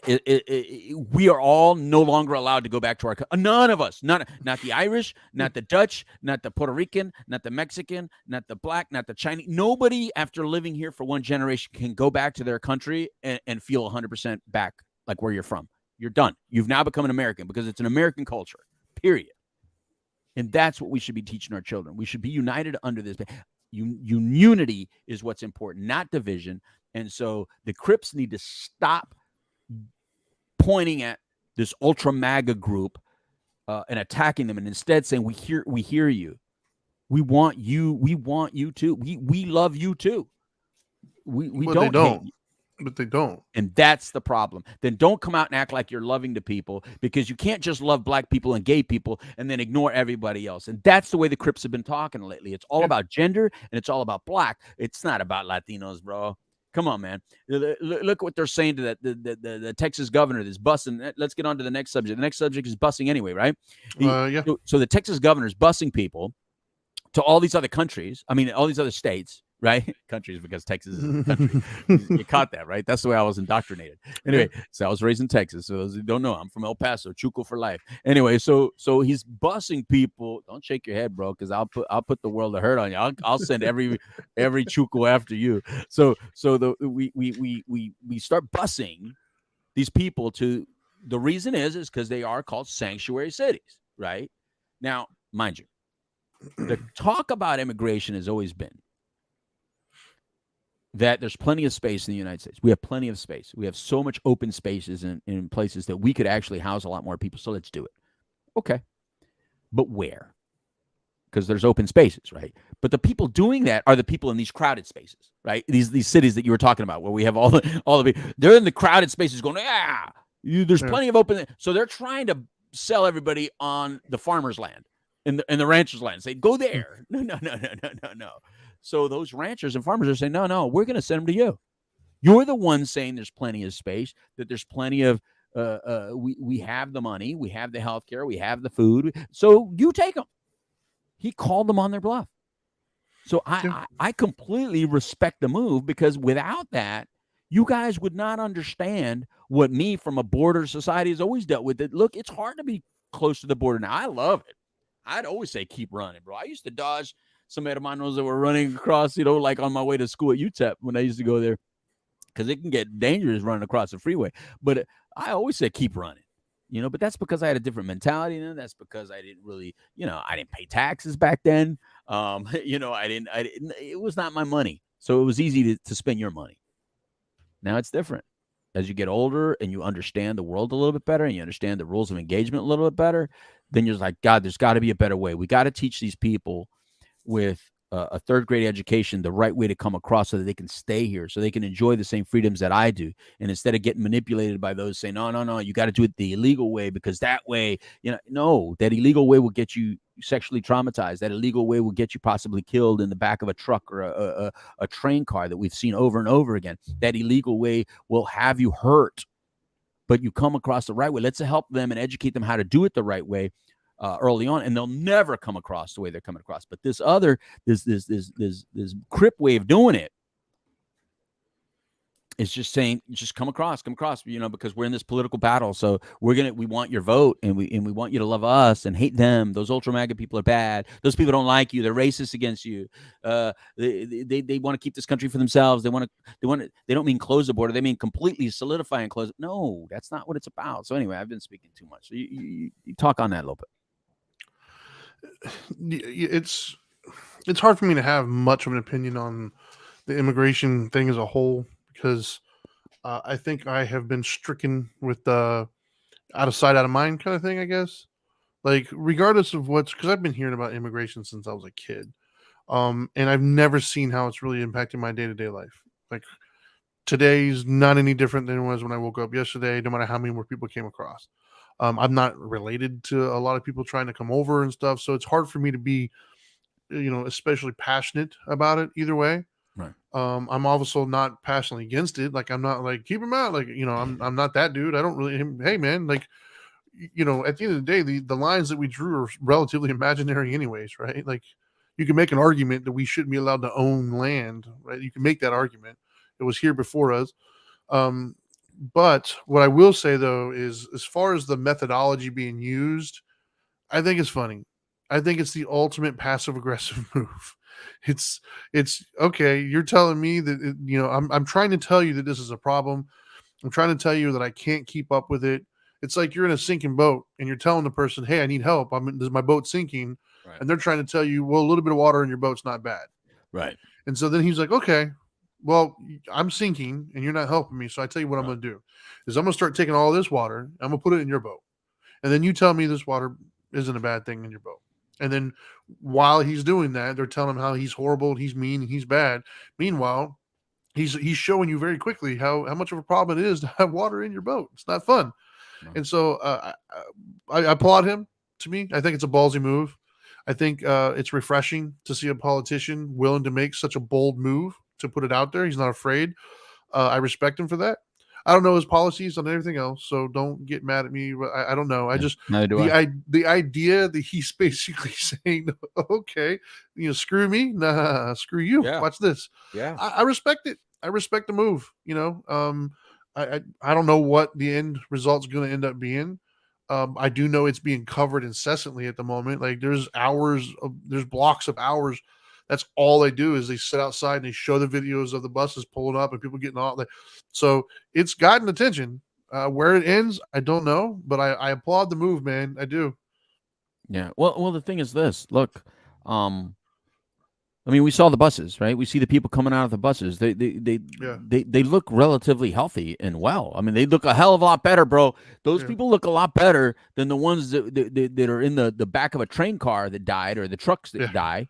we are all no longer allowed to go back to our country. None of us, not the Irish, not the Dutch, not the Puerto Rican, not the Mexican, not the black, not the Chinese. Nobody after living here for one generation can go back to their country and feel 100% back like where you're from. You're done. You've now become an American because it's an American culture, period. And that's what we should be teaching our children. We should be united under this. Unity is what's important, not division. And so the Crips need to stop pointing at this Ultra MAGA group and attacking them, and instead saying, we hear you. We want you too. We love you too. We don't hate you. But they don't. And that's the problem. Then don't come out and act like you're loving to people, because you can't just love black people and gay people and then ignore everybody else. And that's the way the Crips have been talking lately. It's all about gender and it's all about black. It's not about Latinos, bro. Come on, man. Look what they're saying to the Texas governor that's busing. Let's get on to the next subject. The next subject is busing anyway, right? Yeah. So the Texas governor is busing people to all these other countries. I mean, all these other states, right? Countries, because Texas is a country. You caught that, right? That's the way I was indoctrinated. Anyway, so I was raised in Texas. So those who don't know, I'm from El Paso, Chuco for life. Anyway, so he's busing people. Don't shake your head, bro, because I'll put the world to hurt on you. I'll send every Chuco after you. So we start busing these people to. The reason is because they are called sanctuary cities, right? Now, mind you, the talk about immigration has always been that there's plenty of space in the United States. We have plenty of space. We have so much open spaces in places that we could actually house a lot more people. So let's do it. Okay. But where? Because there's open spaces, right? But the people doing that are the people in these crowded spaces, right? These cities that you were talking about, where we have all the they're in the crowded spaces going, there's plenty of open. So they're trying to sell everybody on the farmer's land. In the rancher's land, say, go there. No. So those ranchers and farmers are saying, no, we're going to send them to you. You're the one saying there's plenty of space, that there's plenty of, we have the money, we have the healthcare, we have the food. So you take them. He called them on their bluff. So I completely respect the move, because without that, you guys would not understand what me from a border society has always dealt with. It. Look, it's hard to be close to the border now. I love it. I'd always say keep running, bro. I used to dodge some hermanos that were running across, like on my way to school at UTEP when I used to go there, because it can get dangerous running across the freeway. But I always said keep running, but that's because I had a different mentality. And that's because I didn't really, I didn't pay taxes back then. I didn't, it was not my money. So it was easy to spend your money. Now it's different. As you get older and you understand the world a little bit better and you understand the rules of engagement a little bit better, then you're like, God, there's got to be a better way. We got to teach these people with a third grade education the right way to come across so that they can stay here, so they can enjoy the same freedoms that I do. And instead of getting manipulated by those saying, no, you got to do it the illegal way, because that way, no, that illegal way will get you sexually traumatized. That illegal way will get you possibly killed in the back of a truck or a train car that we've seen over and over again. That illegal way will have you hurt, but you come across the right way. Let's help them and educate them how to do it the right way early on, and they'll never come across the way they're coming across. But this Crip way of doing it is just saying, just come across, because we're in this political battle. So we want your vote, and we want you to love us and hate them. Those Ultra MAGA people are bad. Those people don't like you. They're racist against you. They want to keep this country for themselves. They don't mean close the border. They mean completely solidify and close it. No, that's not what it's about. So anyway, I've been speaking too much. So you talk on that a little bit. It's hard for me to have much of an opinion on the immigration thing as a whole, because I think I have been stricken with the out of sight, out of mind kind of thing, I guess. Like, regardless of because I've been hearing about immigration since I was a kid. And I've never seen how it's really impacting my day-to-day life. Like, today's not any different than it was when I woke up yesterday, no matter how many more people came across. I'm not related to a lot of people trying to come over and stuff, so it's hard for me to be, especially passionate about it either way. Right. I'm also not passionately against it. Like, I'm not like, keep him out. Like, I'm not that dude. I don't really, hey man, like, at the end of the day, the lines that we drew are relatively imaginary anyways, right? Like, you can make an argument that we shouldn't be allowed to own land, right? You can make that argument. It was here before us. But what I will say though is, as far as the methodology being used, I think it's funny. I think it's the ultimate passive aggressive move. It's it's okay. You're telling me that I'm trying to tell you that this is a problem. I'm trying to tell you that I can't keep up with it. It's like you're in a sinking boat and you're telling the person, "Hey, I need help. My boat sinking," Right. and they're trying to tell you, "Well, a little bit of water in your boat's not bad." Right. And so then he's like, "Okay, well, I'm sinking and you're not helping me. So I tell you what I'm Right. going to do is I'm going to start taking all this water. I'm going to put it in your boat, and then you tell me this water isn't a bad thing in your boat." And then while he's doing that, they're telling him how he's horrible, he's mean, he's bad. Meanwhile, he's showing you very quickly how much of a problem it is to have water in your boat. It's not fun. No. And so I applaud him. To me, I think it's a ballsy move. I think it's refreshing to see a politician willing to make such a bold move to put it out there. He's not afraid. I respect him for that. I don't know his policies on everything else, so don't get mad at me. I don't know. I just Neither do I. The idea that he's basically saying, "Okay, screw me, nah, screw you. Yeah. Watch this." Yeah. I respect it. I respect the move. I don't know what the end result's going to end up being. I do know it's being covered incessantly at the moment. Like there's blocks of hours. That's all they do is they sit outside and they show the videos of the buses pulling up and people getting off. So it's gotten attention. Where it ends, I don't know, but I applaud the move, man. I do. Yeah. Well, the thing is this. Look, I mean, we saw the buses, right? We see the people coming out of the buses. They look relatively healthy and well. I mean, they look a hell of a lot better, bro. Those people look a lot better than the ones that are in the back of a train car that died or the trucks that die.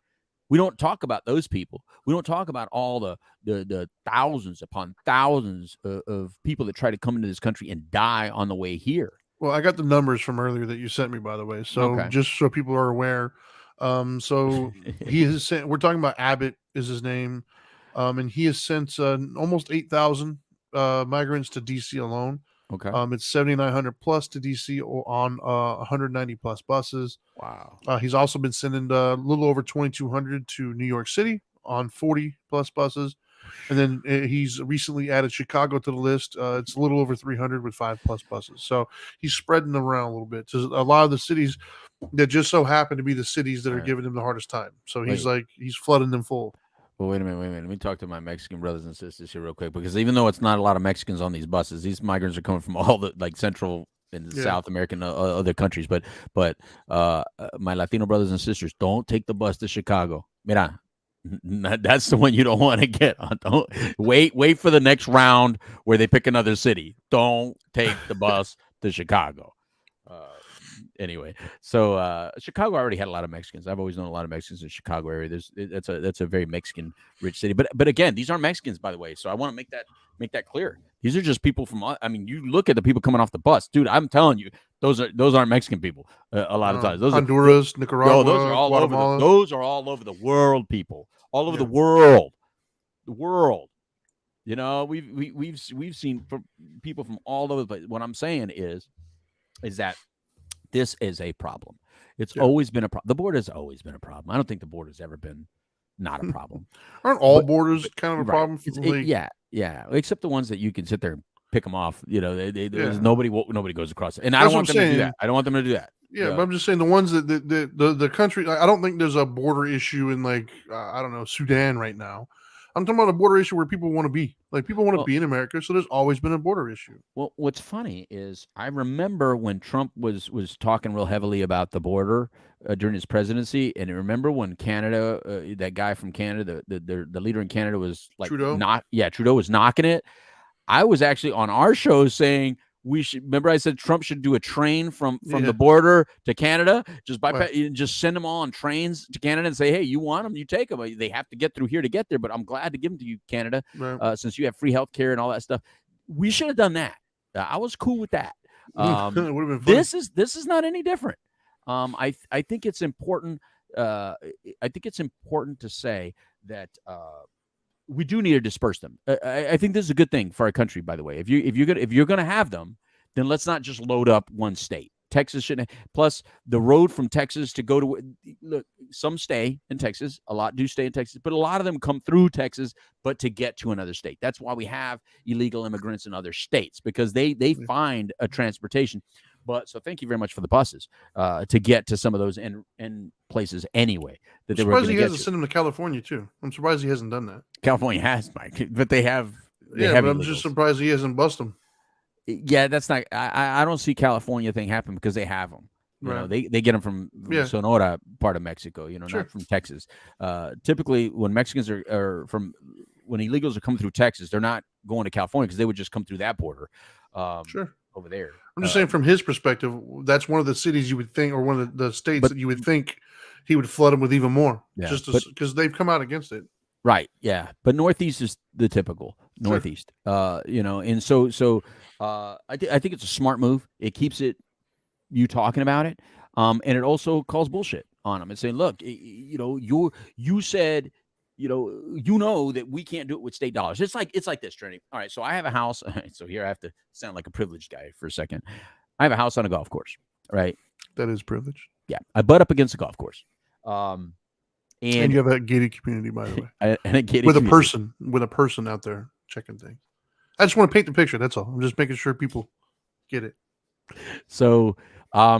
We don't talk about those people. We don't talk about all the thousands upon thousands of people that try to come into this country and die on the way here. Well, I got the numbers from earlier that you sent me, by the way. So just so people are aware. So he has sent, we're talking about Abbott is his name. And he has sent almost 8,000 migrants to DC alone. Okay. It's 7,900 plus to DC on 190 plus buses. Wow. He's also been sending a little over 2,200 to New York City on 40 plus buses. And then he's recently added Chicago to the list. It's a little over 300 with 5 plus buses. So he's spreading them around a little bit to a lot of the cities that just so happen to be the cities that are giving him the hardest time. So he's flooding them full. Well, wait a minute. Let me talk to my Mexican brothers and sisters here real quick, because even though it's not a lot of Mexicans on these buses, these migrants are coming from all the Central and South American other countries. But my Latino brothers and sisters, don't take the bus to Chicago. Mira, that's the one you don't want to get on. Don't wait for the next round where they pick another city. Don't take the bus to Chicago. Anyway, so Chicago already had a lot of Mexicans. I've always known a lot of Mexicans in the Chicago area. That's a very Mexican rich city. But again, these aren't Mexicans, by the way. So I want to make that clear. These are just people from. I mean, you look at the people coming off the bus, dude. I'm telling you, those aren't Mexican people. A lot of times, those Honduras, Nicaragua, those are all Guatemala. Those are all over the world, people. All over the world. The world. You know, we've seen people from all over the place. What I'm saying is that this is a problem. It's always been a problem. The border has always been a problem. I don't think the border has ever been not a problem. Aren't all borders kind of a problem? Yeah. Except the ones that you can sit there and pick them off. You know, there's nobody goes across it. And I don't want them to do that. I don't want them to do that. Yeah, but I'm just saying the ones that the country. I don't think there's a border issue in I don't know, Sudan right now. I'm talking about a border issue where people want to be. Like people want to be in America, so there's always been a border issue. Well, what's funny is I remember when Trump was talking real heavily about the border during his presidency, and I remember when Canada, that guy from Canada, the leader in Canada was like Trudeau. Trudeau was knocking it. I was actually on our show saying we should. Remember, I said Trump should do a train from the border to Canada, just send them all on trains to Canada and say, hey, you want them, you take them. They have to get through here to get there, but I'm glad to give them to you, Canada, since you have free health care and all that stuff. We should have done that. I was cool with that. It would have been fun. This is not any different. I think it's important. I think it's important to say that we do need to disperse them. I think this is a good thing for our country, by the way. If you're gonna have them, then let's not just load up one state. Texas shouldn't. Plus, the road from Texas to go to look, some stay in Texas. A lot do stay in Texas, but a lot of them come through Texas, but to get to another state. That's why we have illegal immigrants in other states, because they find a transportation. But so thank you very much for the buses to get to some of those in places anyway. I'm surprised he hasn't sent them to California too. I'm surprised he hasn't done that. California has, Mike, but they have. Yeah, but I'm just surprised he hasn't busted them. Yeah, that's not. I don't see California thing happen because they have them. You know, they get them from Sonora part of Mexico. You know, not from Texas. Typically, when Mexicans are from, when illegals are coming through Texas, they're not going to California because they would just come through that border. Over there. I'm just saying, from his perspective, that's one of the cities you would think, or one of the states that you would think he would flood them with even more, just because they've come out against it. Right. Yeah. But Northeast is the typical Northeast. You know, and so I think it's a smart move. It keeps you talking about it, and it also calls bullshit on them and saying, look, you know, you said. You know that we can't do it with state dollars. It's like this, Trinity. All right, so I have a house. So here I have to sound like a privileged guy for a second. I have a house on a golf course, right? That is privilege. Yeah, I butt up against a golf course. And you have a gated community, by the way, and a gated with community. a person out there checking things. I just want to paint the picture. That's all. I'm just making sure people get it. So, I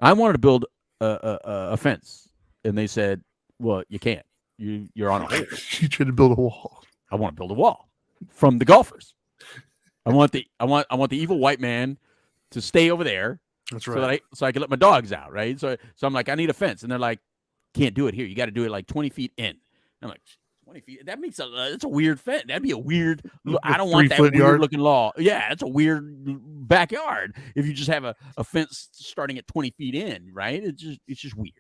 wanted to build a fence, and they said, "Well, you can't. You're on a hole." You tried to build a wall. I want to build a wall from the golfers. I want the evil white man to stay over there. That's right. So I can let my dogs out, right? So I'm like, I need a fence, and they're like, can't do it here. You got to do it like 20 feet in. I'm like, 20 feet. That makes that's a weird fence. That'd be a weird. I don't want that weird looking law. Yeah, it's a weird backyard if you just have a fence starting at 20 feet in, right? It's just weird.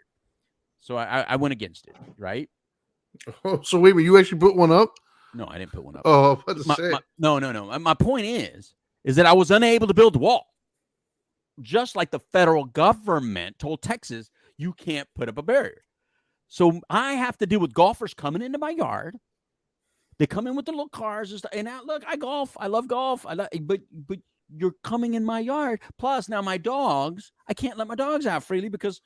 So I went against it, right? Oh, so wait, you actually put one up? No, I didn't put one up. Oh, no. My point is that I was unable to build the wall. Just like the federal government told Texas, you can't put up a barrier. So I have to deal with golfers coming into my yard. They come in with the little cars and stuff. And now, look, I golf. I love golf. But you're coming in my yard. Plus, now my dogs, I can't let my dogs out freely because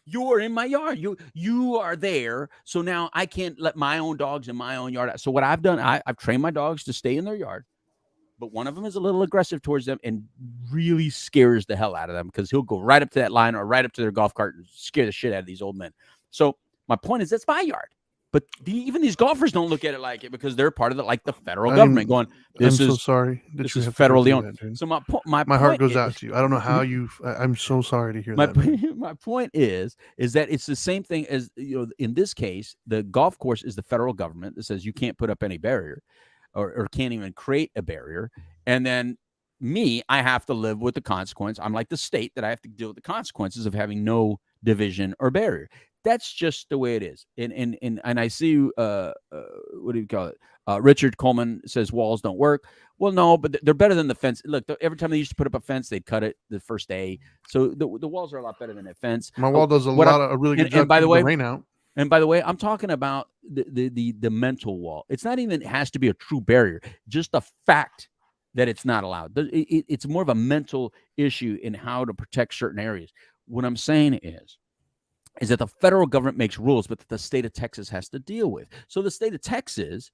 you're in my yard. You are there. So now I can't let my own dogs in my own yard. So what I've done, I've trained my dogs to stay in their yard. But one of them is a little aggressive towards them and really scares the hell out of them because he'll go right up to that line or right up to their golf cart and scare the shit out of these old men. So my point is, that's my yard. But even these golfers don't look at it like it because they're part of the federal government going, I'm so sorry. This is federally owned. So my heart goes out to you. I don't know how I'm so sorry to hear that. My point is that it's the same thing as, in this case, the golf course is the federal government that says you can't put up any barrier or can't even create a barrier. And then I have to live with the consequence. I'm like the state that I have to deal with the consequences of having no division or barrier. That's just the way it is. And I see, what do you call it? Richard Coleman says walls don't work. Well, no, but they're better than the fence. Look, every time they used to put up a fence, they'd cut it the first day. So the walls are a lot better than that fence. My wall does a really good job keeping the rain out. And by the way, I'm talking about the mental wall. It's not even, it has to be a true barrier. Just the fact that it's not allowed. It's more of a mental issue in how to protect certain areas. What I'm saying is that the federal government makes rules, but that the state of Texas has to deal with. So the state of Texas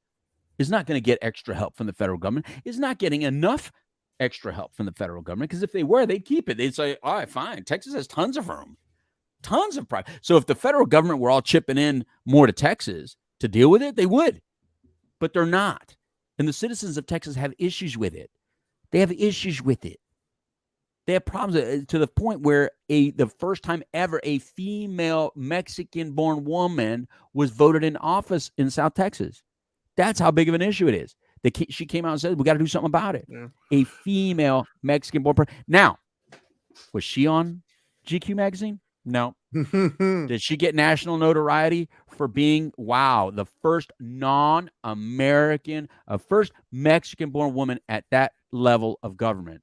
is not going to get extra help from the federal government. Is not getting enough extra help from the federal government, because if they were, they'd keep it. They'd say, all right, fine. Texas has tons of room, tons of pride. So if the federal government were all chipping in more to Texas to deal with it, they would. But they're not. And the citizens of Texas have issues with it. They have issues with it. They have problems to the point where the first time ever a female Mexican-born woman was voted in office in South Texas. That's how big of an issue it is. She came out and said, we got to do something about it. Yeah. A female Mexican-born person. Now, was she on GQ magazine? No. Did she get national notoriety for being, the first non-American, first Mexican-born woman at that level of government?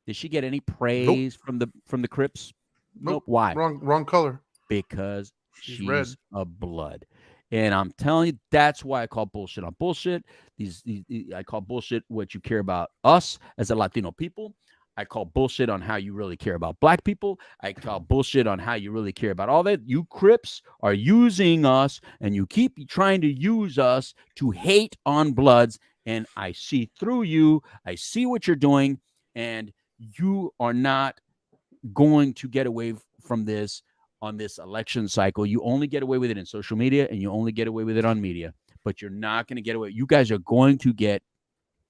Did she get any praise from the Crips? Nope. Why? Wrong color. Because she's red. A blood. And I'm telling you, that's why I call bullshit on bullshit. I call bullshit what you care about us as a Latino people. I call bullshit on how you really care about black people. I call bullshit on how you really care about all that. You Crips are using us, and you keep trying to use us to hate on Bloods. And I see through you. I see what you're doing, and you are not going to get away from this on this election cycle. You only get away with it in social media, and you only get away with it on media, but you're not going to get away. You guys are going to get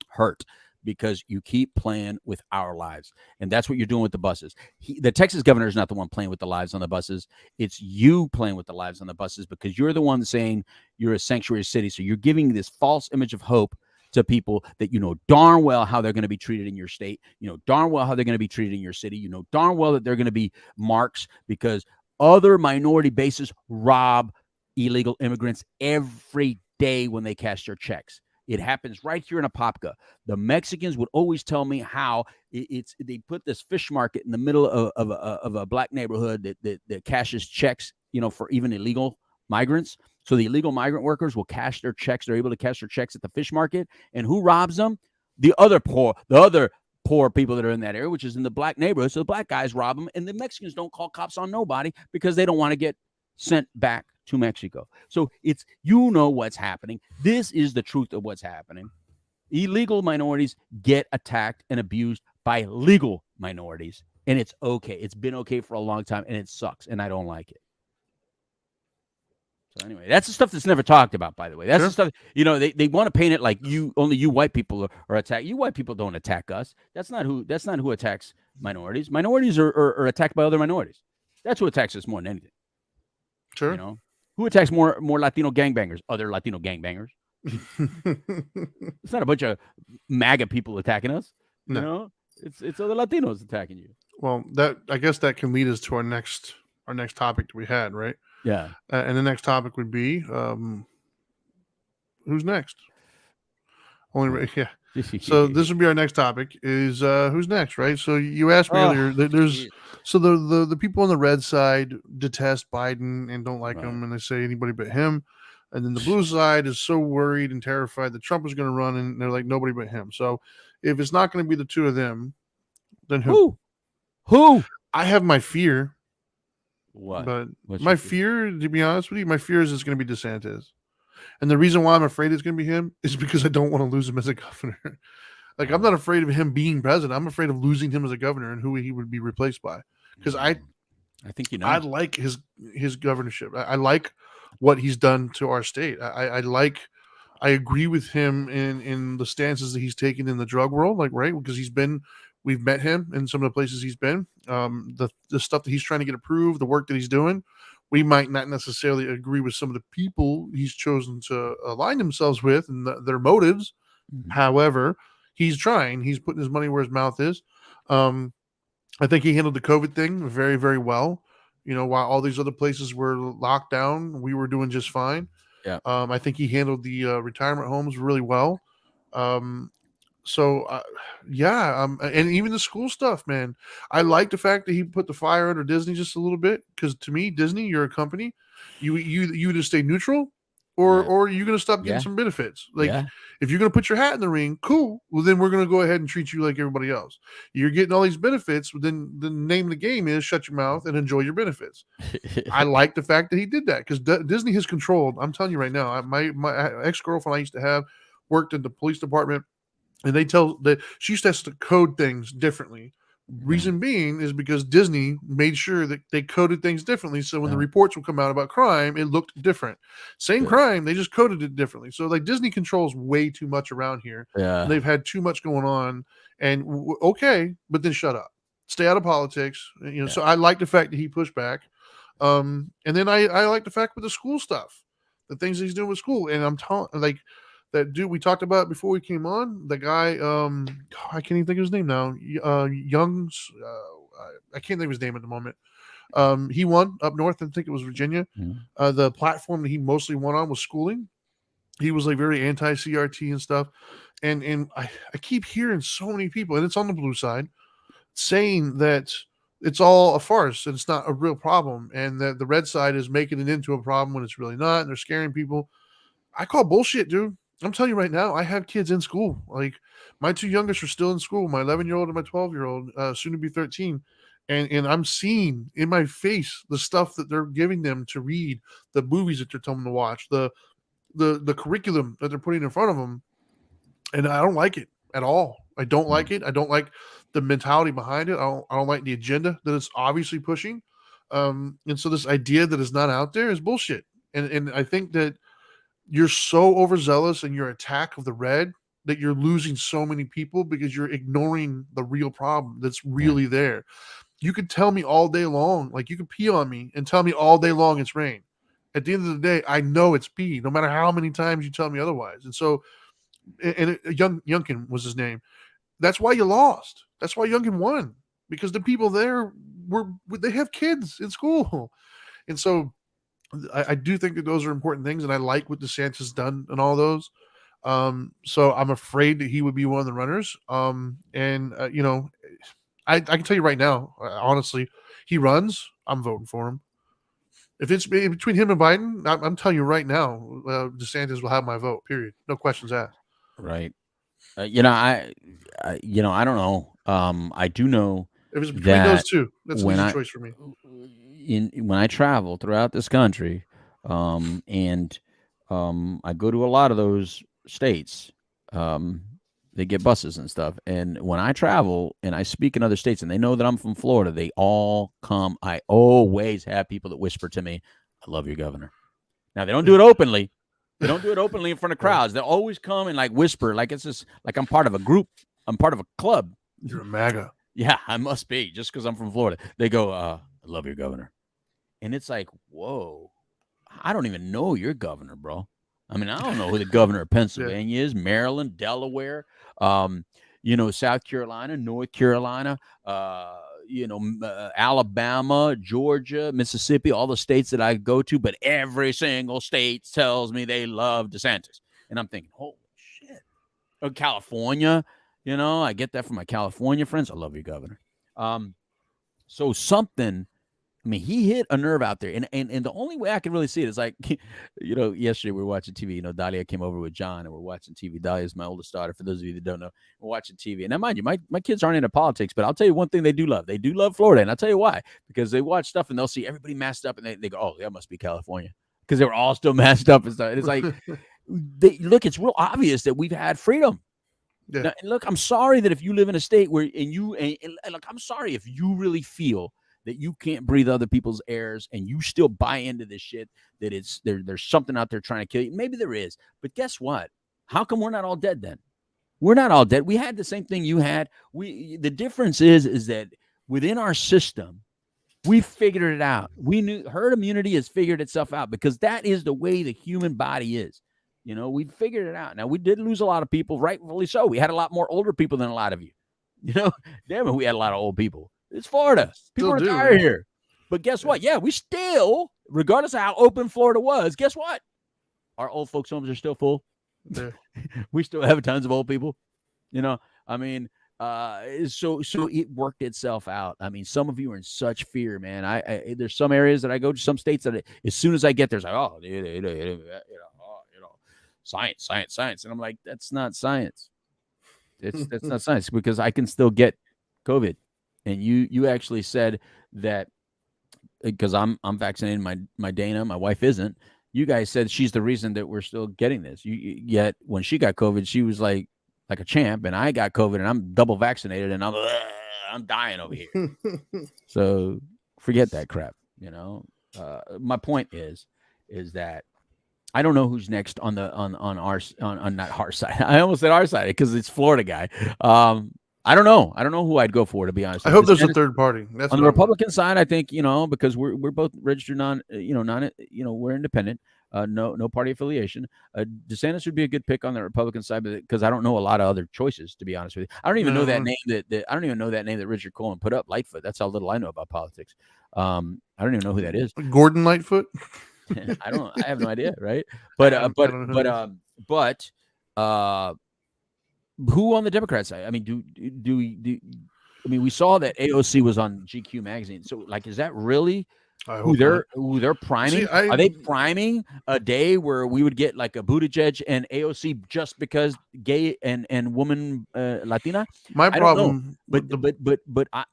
hurt because you keep playing with our lives. And that's what you're doing with the buses. The Texas governor is not the one playing with the lives on the buses. It's you playing with the lives on the buses because you're the one saying you're a sanctuary city. So you're giving this false image of hope to people that you know darn well how they're going to be treated in your state. You know darn well how they're going to be treated in your city. You know darn well that they're going to be marks because other minority bases rob illegal immigrants every day when they cash their checks. It happens right here in Apopka. The Mexicans would always tell me how they put this fish market in the middle of a black neighborhood that cashes checks, you know, for even illegal migrants. So the illegal migrant workers will cash their checks. They're able to cash their checks at the fish market. And who robs them? The other poor people that are in that area, which is in the black neighborhood. So the black guys rob them, and the Mexicans don't call cops on nobody because they don't want to get sent back to Mexico. So it's, you know what's happening. This is the truth of what's happening. Illegal minorities get attacked and abused by legal minorities, and it's okay. It's been okay for a long time, and it sucks, and I don't like it. So anyway, that's the stuff that's never talked about, by the way. That's the stuff, you know, they want to paint it like only you white people are attacked. You white people don't attack us. That's not who attacks minorities. Minorities are attacked by other minorities. That's who attacks us more than anything. Sure. You know? Who attacks more Latino gangbangers? Other Latino gangbangers. It's not a bunch of MAGA people attacking us. No. You know, it's other Latinos attacking you. Well, I guess that can lead us to our next topic that we had, right? Yeah. And the next topic would be who's next? Yeah. So this would be our next topic is who's next, right? So you asked me earlier. There's so the people on the red side detest Biden and don't like him, and they say anybody but him. And then the blue side is so worried and terrified that Trump is going to run, and they're like nobody but him. So if it's not going to be the two of them, then who? Who? I have my fear. What? But my fear, to be honest with you, my fear is it's going to be DeSantis. And the reason why I'm afraid it's going to be him is because I don't want to lose him as a governor. Like, I'm not afraid of him being president. I'm afraid of losing him as a governor and who he would be replaced by. Because I think, you know, I like his governorship. I like what he's done to our state. I agree with him in the stances that he's taken in the drug world, like, right? Because we've met him in some of the places he's been. The stuff that he's trying to get approved, the work that he's doing. We might not necessarily agree with some of the people he's chosen to align themselves with and their motives. Mm-hmm. However, he's trying. He's putting his money where his mouth is. I think he handled the COVID thing very, very well. You know, while all these other places were locked down, we were doing just fine. Yeah. I think he handled the retirement homes really well. And even the school stuff, man. I like the fact that he put the fire under Disney just a little bit, because to me, Disney, you're a company. You either stay neutral or you're going to stop getting some benefits. Like, if you're going to put your hat in the ring, cool. Well, then we're going to go ahead and treat you like everybody else. You're getting all these benefits, but then the name of the game is shut your mouth and enjoy your benefits. I like the fact that he did that, because Disney has controlled. I'm telling you right now, my ex-girlfriend I used to have worked in the police department. And they tell that she used to have to code things differently. Reason being is because Disney made sure that they coded things differently. So when the reports would come out about crime, it looked different. Same crime, they just coded it differently. So like Disney controls way too much around here. Yeah. They've had too much going on. And okay, but then shut up. Stay out of politics. You know. So I like the fact that he pushed back. And then I like the fact with the school stuff, the things he's doing with school. And I'm telling, like, that dude we talked about before we came on, the guy, I can't even think of his name now. Young's, I can't think of his name at the moment. He won up north. I think it was Virginia. Mm-hmm. The platform that he mostly won on was schooling. He was like very anti-CRT and stuff. And I keep hearing so many people, and it's on the blue side, saying that it's all a farce and it's not a real problem, and that the red side is making it into a problem when it's really not, and they're scaring people. I call bullshit, dude. I'm telling you right now, I have kids in school. Like my two youngest are still in school. My 11-year-old and my 12-year-old, soon to be 13. And I'm seeing in my face the stuff that they're giving them to read, the movies that they're telling them to watch, the curriculum that they're putting in front of them, and I don't like it at all. I don't like it. I don't like the mentality behind it. I don't like the agenda that it's obviously pushing. And so this idea that is not out there is bullshit. And I think that you're so overzealous in your attack of the red that you're losing so many people because you're ignoring the real problem that's really there. You could tell me all day long, like you could pee on me and tell me all day long it's rain. At the end of the day, I know it's pee, no matter how many times you tell me otherwise. And so, Youngkin was his name. That's why you lost. That's why Youngkin won, because the people there they have kids in school, and so I do think that those are important things, and I like what DeSantis done and all those. So I'm afraid that he would be one of the runners. I can tell you right now, honestly, he runs, I'm voting for him. If it's between him and Biden, I'm telling you right now, DeSantis will have my vote. Period. No questions asked. Right. I don't know. I do know if it's between those two, that's an easy choice for me. When I travel throughout this country, and I go to a lot of those states, they get buses and stuff. And when I travel and I speak in other states and they know that I'm from Florida, they all come. I always have people that whisper to me, "I love your governor." Now, they don't do it openly. They don't do it openly in front of crowds. They'll always come and like whisper, like it's just like I'm part of a group. I'm part of a club. You're a MAGA. Yeah, I must be, just because I'm from Florida. They go, "I love your governor." And it's like, whoa, I don't even know your governor, bro. I mean, I don't know who the governor of Pennsylvania is, Maryland, Delaware, South Carolina, North Carolina, Alabama, Georgia, Mississippi, all the states that I go to, but every single state tells me they love DeSantis. And I'm thinking, holy shit. California, I get that from my California friends. I love your governor. So something, I mean, he hit a nerve out there. And the only way I can really see it is like, yesterday we were watching TV. Dahlia came over with John and we're watching TV. Dahlia is my oldest daughter, for those of you that don't know. We're watching TV. And now, mind you, my kids aren't into politics, but I'll tell you one thing they do love. They do love Florida. And I'll tell you why. Because they watch stuff and they'll see everybody masked up and they go, oh, that must be California. Because they were all still masked up and stuff. And it's like, look, it's real obvious that we've had freedom. Yeah. Now, and look, I'm sorry that if you live in a state where, look, I'm sorry if you really feel that you can't breathe other people's airs and you still buy into this shit, that there's something out there trying to kill you. Maybe there is, but guess what? How come we're not all dead then? We're not all dead. We had the same thing you had. The difference is that within our system, we figured it out. We knew herd immunity has figured itself out because that is the way the human body is. We figured it out. Now, we did lose a lot of people, rightfully so. We had a lot more older people than a lot of you. Damn it, we had a lot of old people. It's Florida. People retire here. But guess what? Yeah, we still, regardless of how open Florida was, guess what? Our old folks' homes are still full. Yeah. We still have tons of old people. I mean, so it worked itself out. I mean, some of you are in such fear, man. I there's some areas that I go to, some states that as soon as I get there, it's like, oh, science. And I'm like, that's not science. That's not science, because I can still get COVID. And you actually said that, because I'm vaccinated, my Dana, my wife isn't. You guys said she's the reason that we're still getting this. Yet when she got COVID, she was like a champ, and I got COVID, and I'm double vaccinated, and I'm dying over here. So forget that crap. My point is that I don't know who's next on not our side. I almost said our side because it's Florida guy. I don't know. I don't know who I'd go for, to be honest. I hope there's a third party. That's on the Republican side. I think, because we're both registered we're independent, no party affiliation. DeSantis would be a good pick on the Republican side, because I don't know a lot of other choices, to be honest with you. I don't even know that name I don't even know that name that Richard Coleman put up, Lightfoot. That's how little I know about politics. I don't even know who that is. Gordon Lightfoot. I have no idea, right? But who on the Democrat side? I mean, we saw that AOC was on GQ magazine. So, like, is that really I Who hope not. they're priming? See, I Are they priming a day where we would get like a Buttigieg and AOC just because gay and woman Latina? my I don't know, problem but with the but I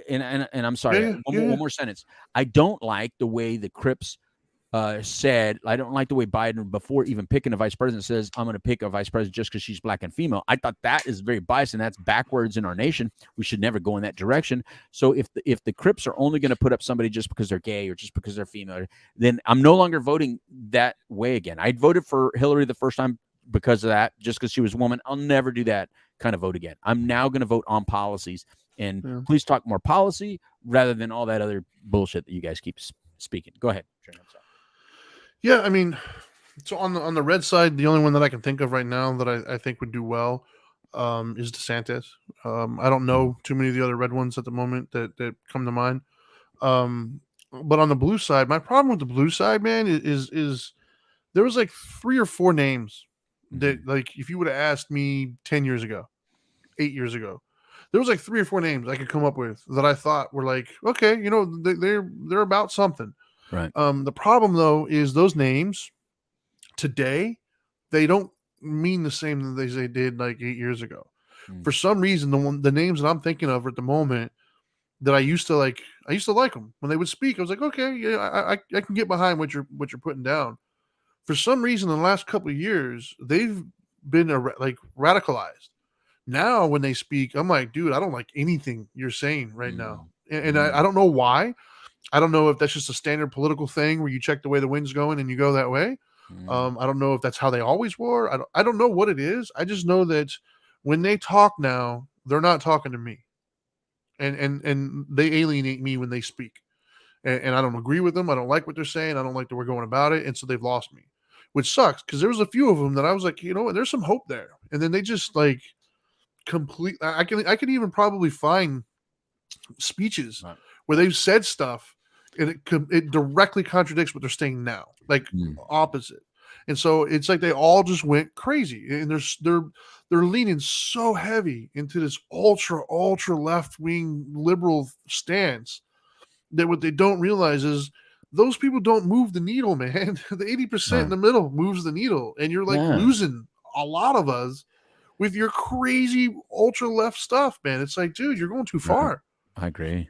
and I'm sorry. One more sentence. I don't like the way the Crips said, I don't like the way Biden, before even picking a vice president, says, I'm going to pick a vice president just because she's black and female. I thought that is very biased, and that's backwards in our nation. We should never go in that direction. So if the Crips are only going to put up somebody just because they're gay or just because they're female, then I'm no longer voting that way again. I voted for Hillary the first time because of that, just because she was a woman. I'll never do that kind of vote again. I'm now going to vote on policies, and please talk more policy rather than all that other bullshit that you guys keep speaking. Go ahead. Yeah, I mean, so on the red side, the only one that I can think of right now that I think would do well is DeSantis. I don't know too many of the other red ones at the moment that come to mind. But on the blue side, my problem with the blue side, man, is there was like 3 or 4 names that, like, if you would have asked me 10 years ago, 8 years ago, there was like 3 or 4 names I could come up with that I thought were like, okay, you know, they're about something. Right. The problem though is those names today, they don't mean the same that they did like 8 years ago. For some reason, the names that I'm thinking of at the moment that I used to like them when they would speak. I was like, okay, yeah, I can get behind what you're putting down. For some reason, in the last couple of years, they've been like radicalized. Now, when they speak, I'm like, dude, I don't like anything you're saying right now, and I don't know why. I don't know if that's just a standard political thing where you check the way the wind's going and you go that way. I don't know if that's how they always were. I don't know what it is. I just know that when they talk now, they're not talking to me, and they alienate me when they speak, and I don't agree with them. I don't like what they're saying. I don't like that we're going about it, and so they've lost me, which sucks because there was a few of them that I was like, you know what, there's some hope there, and then they just like complete. I can even probably find speeches where they've said stuff and it directly contradicts what they're saying now, like opposite. And so it's like they all just went crazy, and they're leaning so heavy into this ultra left wing liberal stance that what they don't realize is those people don't move the needle, man. The 80% in the middle moves the needle, and you're like losing a lot of us with your crazy ultra left stuff, man. It's like, dude, you're going too far. I agree.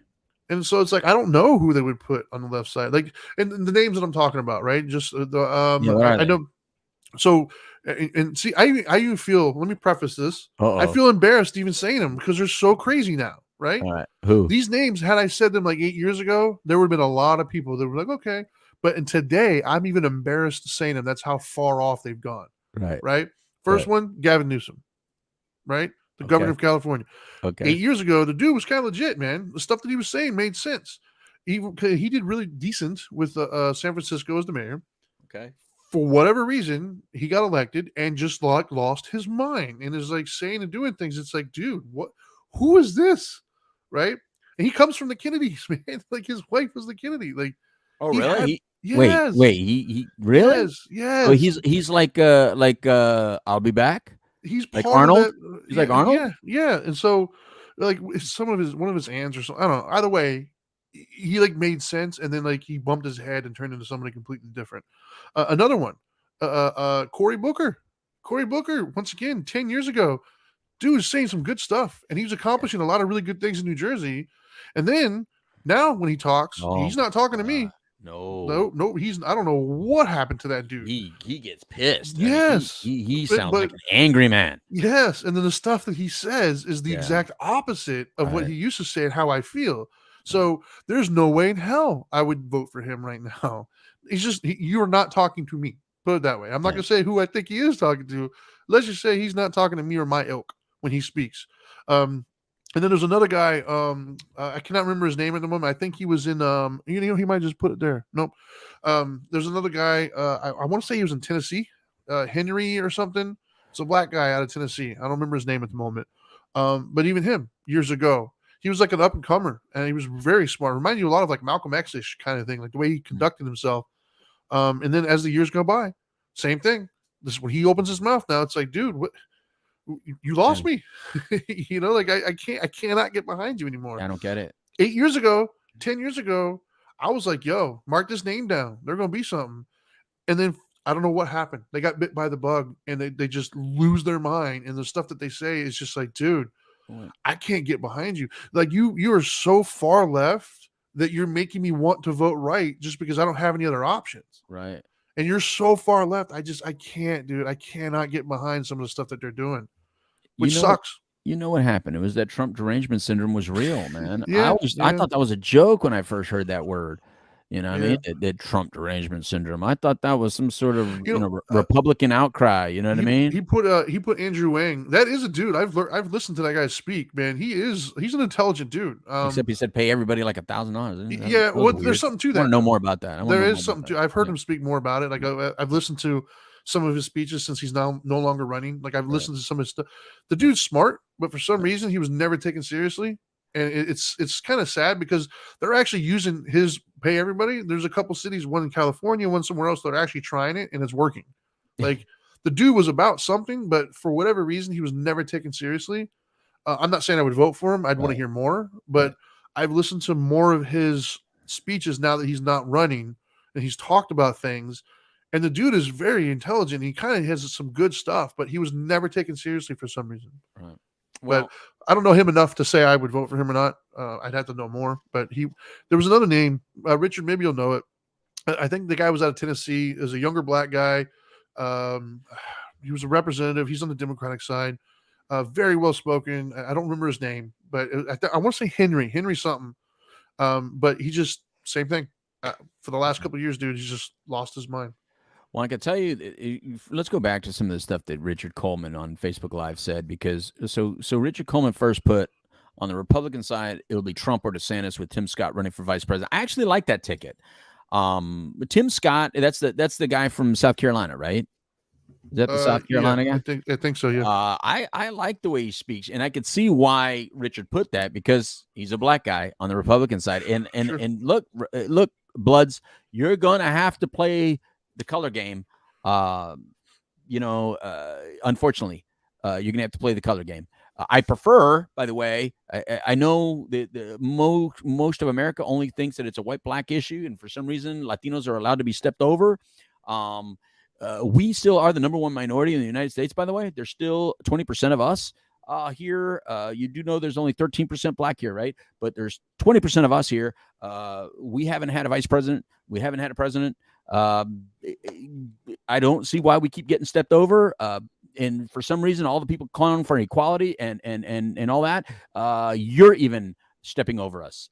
And so it's like, I don't know who they would put on the left side. Like, and the names that I'm talking about, right? Just I know. So, and see, I even feel, let me preface this. I feel embarrassed even saying them because they're so crazy now, right? All right. Who? These names, had I said them like 8 years ago, there would have been a lot of people that were like, okay. But in today, I'm even embarrassed saying them. That's how far off they've gone. Right. First one, Gavin Newsom, right? The governor of California. 8 years ago, the dude was kind of legit, man. The stuff that he was saying made sense. He did really decent with San Francisco as the mayor. Okay. For whatever reason, he got elected and just like lost his mind and is like saying and doing things. It's like, dude, who is this? Right? And he comes from the Kennedys, man. Like his wife was the Kennedy. Like, really? Yes. Wait, he really? Yes. So he's like I'll be back. He's like part Arnold. Of that, he's like Arnold. Yeah. And so, like, one of his aunts or something. I don't know. Either way, he like made sense, and then like he bumped his head and turned into somebody completely different. Another one, Cory Booker. Cory Booker, once again, 10 years ago, dude was saying some good stuff, and he was accomplishing a lot of really good things in New Jersey. And then now when he talks, he's not talking to me. No, I don't know what happened to that dude. He gets pissed. Yes. I mean, he sounds like an angry man. Yes. And then the stuff that he says is the exact opposite of what he used to say and how I feel. So there's no way in hell I would vote for him right now. You're not talking to me. Put it that way. I'm not going to say who I think he is talking to. Let's just say he's not talking to me or my ilk when he speaks. And then there's another guy. I cannot remember his name at the moment. I think he was in. He might just put it there. Nope. There's another guy. I want to say he was in Tennessee, Henry or something. It's a black guy out of Tennessee. I don't remember his name at the moment. But even him years ago, he was like an up and comer, and he was very smart. Reminded you a lot of like Malcolm X-ish kind of thing, like the way he conducted himself. And then as the years go by, same thing. This when he opens his mouth now, it's like, dude, what? You lost me. Like I cannot get behind you anymore. I don't get it. 8 years ago, 10 years ago, I was like, yo, mark this name down. They're going to be something. And then I don't know what happened. They got bit by the bug and they just lose their mind. And the stuff that they say is just like, dude, I can't get behind you. Like you are so far left that you're making me want to vote right just because I don't have any other options. Right. And you're so far left. I can't, dude. I cannot get behind some of the stuff that they're doing, which sucks. You know what happened? It was that Trump derangement syndrome was real, man. Yeah, I thought that was a joke when I first heard that word. You know what I mean? The Trump derangement syndrome. I thought that was some sort of Republican outcry. You know what I mean? He put Andrew Wang. That is a dude. I've listened to that guy speak. Man, he's an intelligent dude. Except he said pay everybody like $1,000. Yeah, well, there's something to that. I want to know more about that. There is something to. I've heard him speak more about it. Like I've listened to some of his speeches since he's now no longer running. Like I've listened to some of his stuff. The dude's smart, but for some reason he was never taken seriously. And it's kind of sad because they're actually using his pay everybody. There's a couple cities, one in California, one somewhere else, that are actually trying it, and it's working. Like the dude was about something, but for whatever reason, he was never taken seriously. I'm not saying I would vote for him. I'd want to hear more, but I've listened to more of his speeches now that he's not running, and he's talked about things. And the dude is very intelligent. He kind of has some good stuff, but he was never taken seriously for some reason. Right. Well, but I don't know him enough to say I would vote for him or not. I'd have to know more. But there was another name, Richard. Maybe you'll know it. I think the guy was out of Tennessee. Is a younger black guy. He was a representative. He's on the Democratic side. Very well spoken. I don't remember his name, but I want to say Henry something. But he just same thing. For the last couple of years, dude, he's just lost his mind. Well, I can tell you, let's go back to some of the stuff that Richard Coleman on Facebook Live said, because so Richard Coleman first put on the Republican side, it'll be Trump or DeSantis with Tim Scott running for vice president. I actually like that ticket. Tim Scott, that's the guy from South Carolina, right? Is that the South Carolina guy? I think so, yeah. I like the way he speaks, and I could see why Richard put that, because he's a black guy on the Republican side. And Sure. and look, Bloods, you're gonna have to play the color game. Unfortunately, you're gonna have to play the color game. I prefer, by the way, I know that most of America only thinks that it's a white-black issue, and for some reason, Latinos are allowed to be stepped over. We still are the number one minority in the United States, by the way. There's still 20% of us here. You do know there's only 13% black here, right? But there's 20% of us here. We haven't had a vice president. We haven't had a president. I don't see why we keep getting stepped over. And for some reason, all the people calling for equality and all that, you're even stepping over us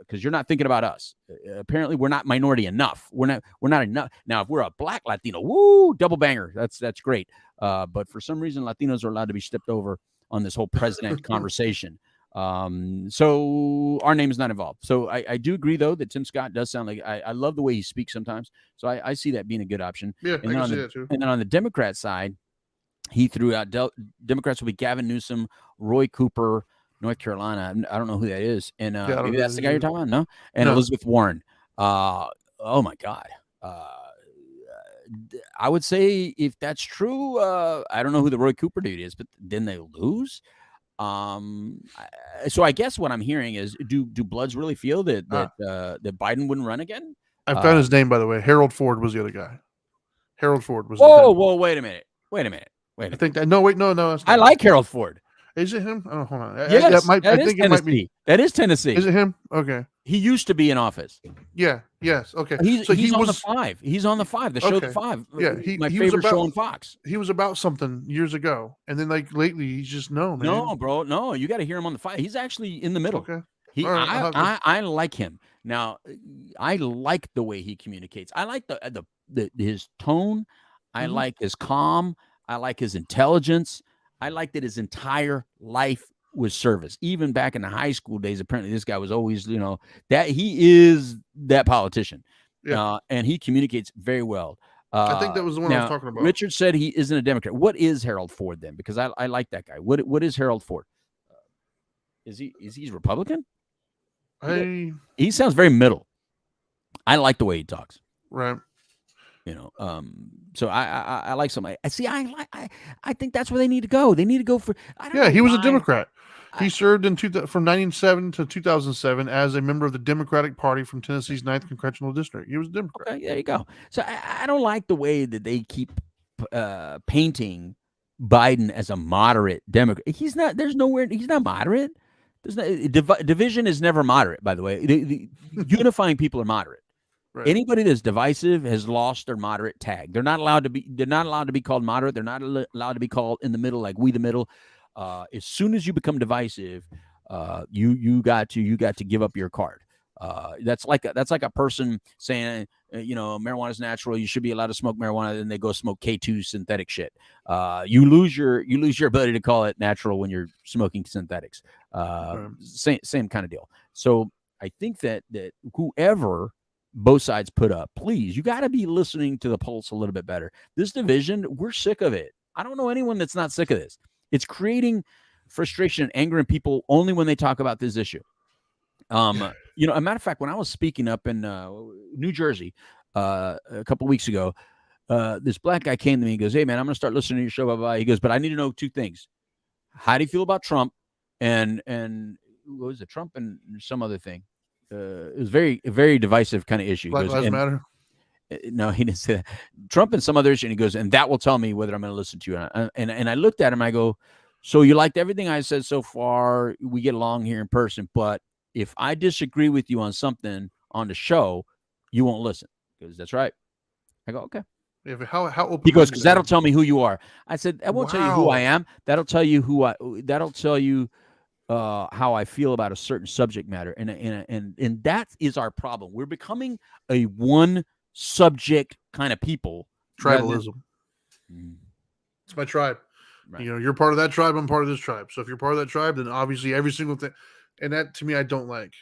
because you're not thinking about us. Apparently, we're not minority enough. We're not enough. Now, if we're a black Latino, woo, double banger. That's great. But for some reason, Latinos are allowed to be stepped over on this whole president conversation. So our name is not involved. So I do agree, though, that Tim Scott does sound like I love the way he speaks sometimes. So I see that being a good option. Yeah, I can see that too. And then on the Democrat side, he threw out Democrats will be Gavin Newsom, Roy Cooper, North Carolina. I don't know who that is. And maybe that's the guy you're talking about. No. And no. Elizabeth Warren. Oh my God. I would say if that's true, I don't know who the Roy Cooper dude is, but then they lose. So I guess what I'm hearing is, do Bloods really feel that Biden wouldn't run again? I found his name, by the way. Harold Ford was the other guy. Harold Ford was. Whoa, wait a minute. I think that. No. I like Harold Ford. Is it him? Oh, hold on. Yes, I think it might be. That is Tennessee. Is it him? Okay. He used to be in office. Yeah. Yes. Okay. He's on the 5. He's on the 5. The show The 5. Yeah. My favorite show on Fox. He was about something years ago, and then like lately, he's just man. No, bro. No, you got to hear him on the 5. He's actually in the middle. Okay. I like him. Now, I like the way he communicates. I like his tone. I like his calm. I like his intelligence. I like that his entire life was service. Even back in the high school days, apparently this guy was always, that he is that politician. Yeah. And he communicates very well. I think that was the one I was talking about. Richard said he isn't a Democrat. What is Harold Ford then? Because I like that guy. What is Harold Ford? Is he Republican? He sounds very middle. I like the way he talks. Right. So I like somebody. I think that's where they need to go. They need to go for. He was a Democrat. He served from 1997 to 2007 as a member of the Democratic Party from Tennessee's 9th Congressional District. He was a Democrat. Okay, there you go. So I don't like the way that they keep painting Biden as a moderate Democrat. He's not. There's nowhere. He's not moderate. There's not, division is never moderate. By the way, unifying people are moderate. Right. Anybody that's divisive has lost their moderate tag. They're not allowed to be. They're not allowed to be called moderate. They're not allowed to be called in the middle, like we the middle. As soon as you become divisive, you got to give up your card. That's like a person saying, marijuana is natural. You should be allowed to smoke marijuana. Then they go smoke K2 synthetic shit. You lose your ability to call it natural when you're smoking synthetics. Same kind of deal. So I think that whoever both sides put up, please, you got to be listening to the pulse a little bit better. This division, we're sick of it. I don't know anyone that's not sick of this. It's creating frustration and anger in people only when they talk about this issue. A matter of fact, when I was speaking up in New Jersey a couple weeks ago, this black guy came to me and goes, "Hey, man, I'm going to start listening to your show." Blah, blah, blah. He goes, "But I need to know two things. How do you feel about Trump? And what was it? Trump and some other thing. It was very, very divisive kind of issue." Black Lives Matter? No, he didn't say that. Trump and some other issue. And he goes, "And that will tell me whether I'm going to listen to you." And I looked at him. I go, "So you liked everything I said so far? We get along here in person, but if I disagree with you on something on the show, you won't listen." Because that's right. I go, "Okay." Yeah, but how open? He goes, "Because that'll tell me who you are." I said, "I won't tell you who I am. That'll tell you how I feel about a certain subject matter." And that is our problem. We're becoming a one subject kind of people. Tribalism. It's my tribe. Right. You're part of that tribe. I'm part of this tribe. So if you're part of that tribe, then obviously every single thing. And that, to me, I don't like.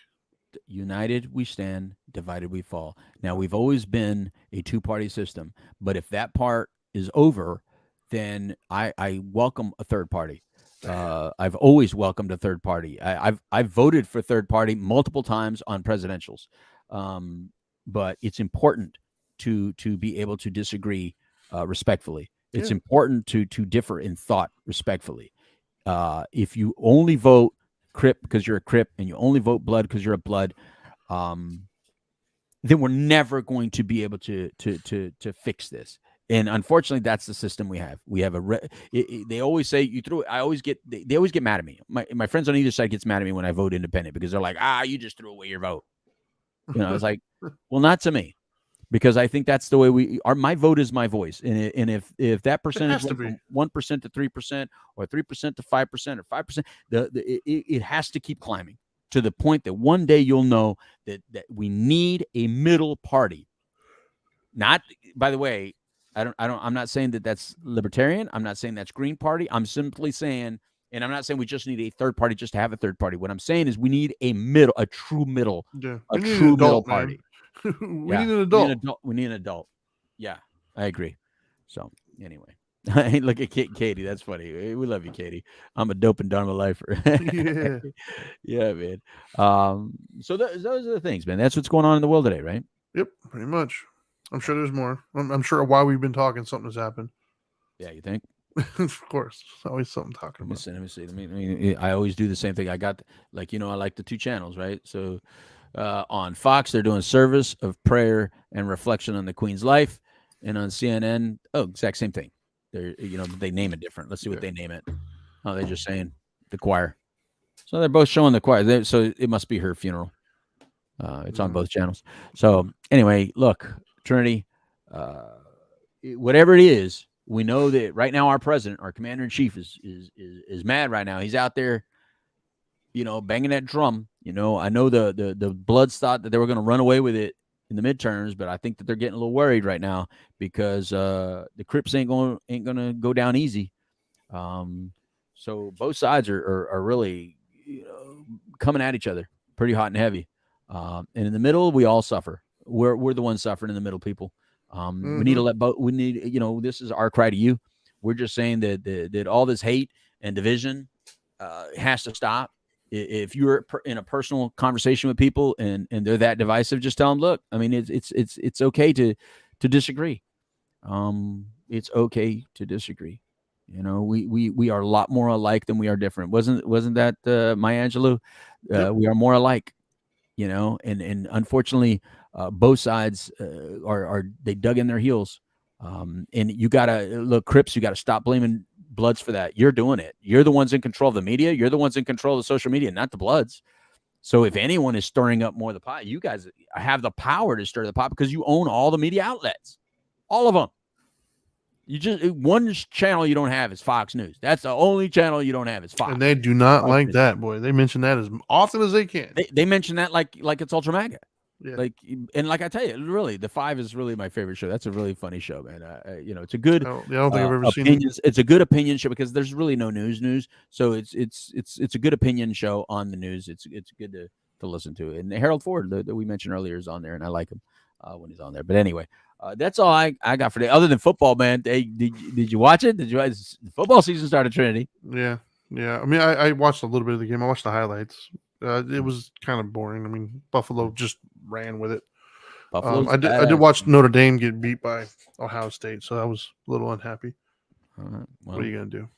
United we stand, divided we fall. Now, we've always been a two-party system, but if that part is over, then I welcome a third party. I've always welcomed a third party. I've voted for third party multiple times on presidentials, but it's important to be able to disagree respectfully. It's important to differ in thought respectfully. If you only vote Crip because you're a Crip and you only vote Blood because you're a Blood, then we're never going to be able to fix this. And unfortunately, that's the system we have. We have they always say you threw. I always get. They always get mad at me. My friends on either side gets mad at me when I vote independent because they're like, you just threw away your vote. It's like, well, not to me, because I think that's the way we are. My vote is my voice, and if that percentage went from 1% to 3%, or 3% to 5%, or 5%, it has to keep climbing to the point that one day you'll know that we need a middle party. Not, by the way, I'm not saying that that's libertarian. I'm not saying that's Green Party. I'm simply saying, and I'm not saying we just need a third party just to have a third party. What I'm saying is we need a true middle, a true middle party. We need an adult. We need an adult. Yeah, I agree. So anyway, look at Katie. That's funny. We love you, Katie. I'm a dope and Dharma lifer. Yeah, man. So those are the things, man. That's what's going on in the world today, right? Yep, pretty much. I'm sure there's more. I'm sure while we've been talking, something has happened. Yeah, you think? Of course. There's always something talking about. Let me see. I always do the same thing. I got, I like the two channels, right? So on Fox, they're doing service of prayer and reflection on the Queen's life. And on CNN, exact same thing. They name it different. Let's see what they name it. Oh, they're just saying the choir. So they're both showing the choir. So it must be her funeral. It's on both channels. So anyway, look, Trinity, whatever it is, we know that right now our president, our commander in chief, is mad right now. He's out there, banging that drum. I know the Bloods thought that they were going to run away with it in the midterms, but I think that they're getting a little worried right now because the Crips ain't going to go down easy. So both sides are really coming at each other pretty hot and heavy. And in the middle, we all suffer. We're the ones suffering in the middle, people. We need to let both. We need, this is our cry to you. We're just saying that all this hate and division has to stop. If you're in a personal conversation with people and they're that divisive, just tell them, look, I mean, it's okay to disagree. It's okay to disagree. You know, we are a lot more alike than we are different. Wasn't that Maya Angelou? Yep. We are more alike. You know, and unfortunately, both sides are they dug in their heels. And you gotta look, Crips. You gotta stop blaming Bloods for that. You're doing it. You're the ones in control of the media. You're the ones in control of the social media, not the Bloods. So if anyone is stirring up more of the pot, you guys have the power to stir the pot because you own all the media outlets, all of them. You just one channel you don't have is Fox News. That's the only channel you don't have is Fox. And they do not Fox like News. that, boy. They mention that as often as they can. They mention that like it's Ultra MAGA. Yeah. Like, and like I tell you, really, The Five is really my favorite show. That's a really funny show, man. You know, it's a good. I don't think I've ever seen it. It's a good opinion show because there's really no news. So it's a good opinion show on the news. It's good to listen to. And Harold Ford that we mentioned earlier is on there, and I like him when he's on there. But anyway, that's all I got for today. Other than football, man. Hey, did you watch it? Did you? The football season started, Trinity. Yeah. I mean, I watched a little bit of the game. I watched the highlights. It was kind of boring. I mean, Buffalo just ran with it. I did watch Notre Dame get beat by Ohio State, so I was a little unhappy. Well, what are you gonna do?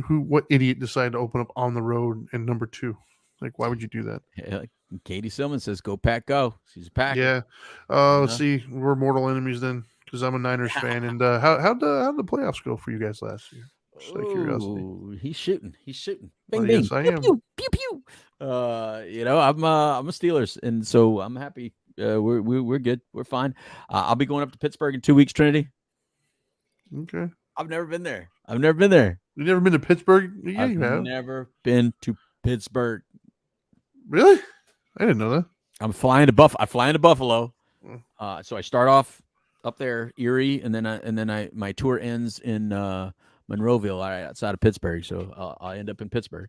What idiot decided to open up on the road in number 2? Like, why would you do that? Yeah, Katie Sillman says, "Go Pack, go." She's a Packer. Yeah. Let's see. We're mortal enemies then, because I'm a Niners fan. And how'd the playoffs go for you guys last year? Just out of curiosity. He's shooting. Bing, Well, bing. yes, I pew, am. pew, pew, pew. You know, I'm a Steelers, and so I'm happy. We're good. We're fine. I'll be going up to Pittsburgh in 2 weeks, Trinity. Okay. I've never been there. You've never been to Pittsburgh? Yeah, you have. Never been to Pittsburgh. Really? I didn't know that. I fly into Buffalo. So I start off up there, Erie, and then my tour ends in Monroeville, right outside of Pittsburgh. So I'll end up in Pittsburgh.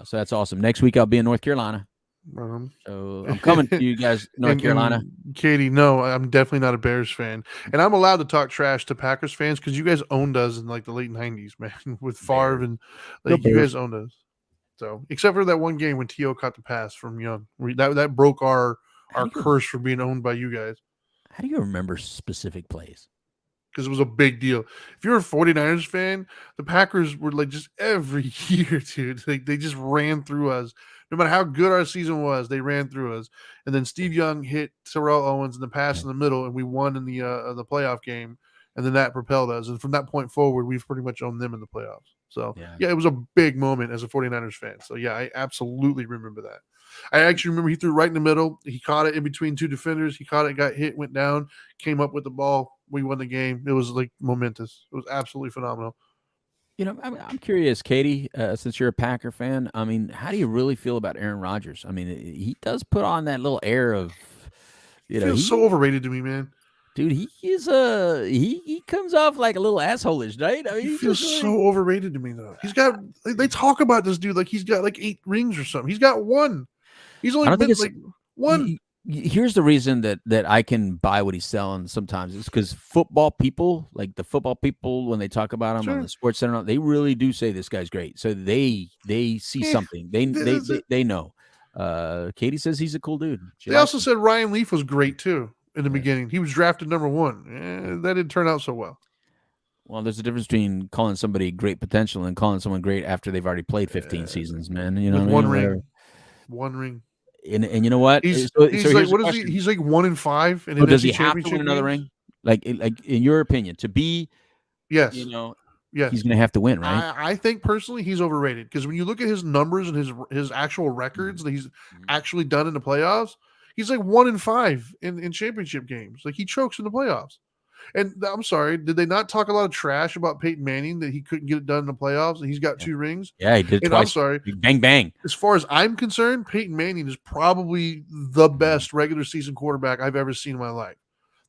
So that's awesome. Next week I'll be in North Carolina. So I'm coming to you guys, North Carolina. And Katie, no, I'm definitely not a Bears fan, and I'm allowed to talk trash to Packers fans because you guys owned us in like the late '90s, man, with Favre and like you guys owned us. So except for that one game when T.O. caught the pass from Young, that broke our curse for being owned by you guys. How do you remember specific plays? Because it was a big deal. If you're a 49ers fan, the Packers were like just every year, dude. Like they just ran through us. No matter how good our season was, they ran through us. And then Steve Young hit Terrell Owens in the pass in the middle, and we won in the playoff game. And then that propelled us. And from that point forward, we've pretty much owned them in the playoffs. So, yeah, it was a big moment as a 49ers fan. So, yeah, I absolutely remember that. I actually remember he threw right in the middle. He caught it in between two defenders. He caught it, got hit, went down, came up with the ball. We won the game. It was like momentous. It was absolutely phenomenal. You know, I'm curious, Katie, since you're a Packer fan, I mean, how do you really feel about Aaron Rodgers? I mean, he does put on that little air of, you know, he's so overrated to me, man. Dude, he comes off like a little asshole-ish, right? I mean, he feels so overrated to me, though. He's got, they talk about this dude like he's got like 8 rings or something. He's got 1. He's only been like 1. Here's the reason that I can buy what he's selling sometimes is because football people, like the football people, when they talk about him on the Sports Center, they really do say this guy's great. So they see something. They know. Katie says he's a cool dude. They also said Ryan Leaf was great too in the beginning. He was drafted number 1. That didn't turn out so well. Well, there's a difference between calling somebody great potential and calling someone great after they've already played 15 seasons, man. You know, one ring. And you know what? He's like, what is he? He's like 1-5. And does he have to win another ring? Like in your opinion, to be, yes, you know, yes, he's going to have to win, right? I think personally he's overrated because when you look at his numbers and his actual records that he's actually done in the playoffs, he's like 1-5 in championship games. Like he chokes in the playoffs. And I'm sorry, did they not talk a lot of trash about Peyton Manning that he couldn't get it done in the playoffs and he's got 2 rings? Yeah, he did. And twice. I'm sorry, bang bang. As far as I'm concerned, Peyton Manning is probably the best regular season quarterback I've ever seen in my life.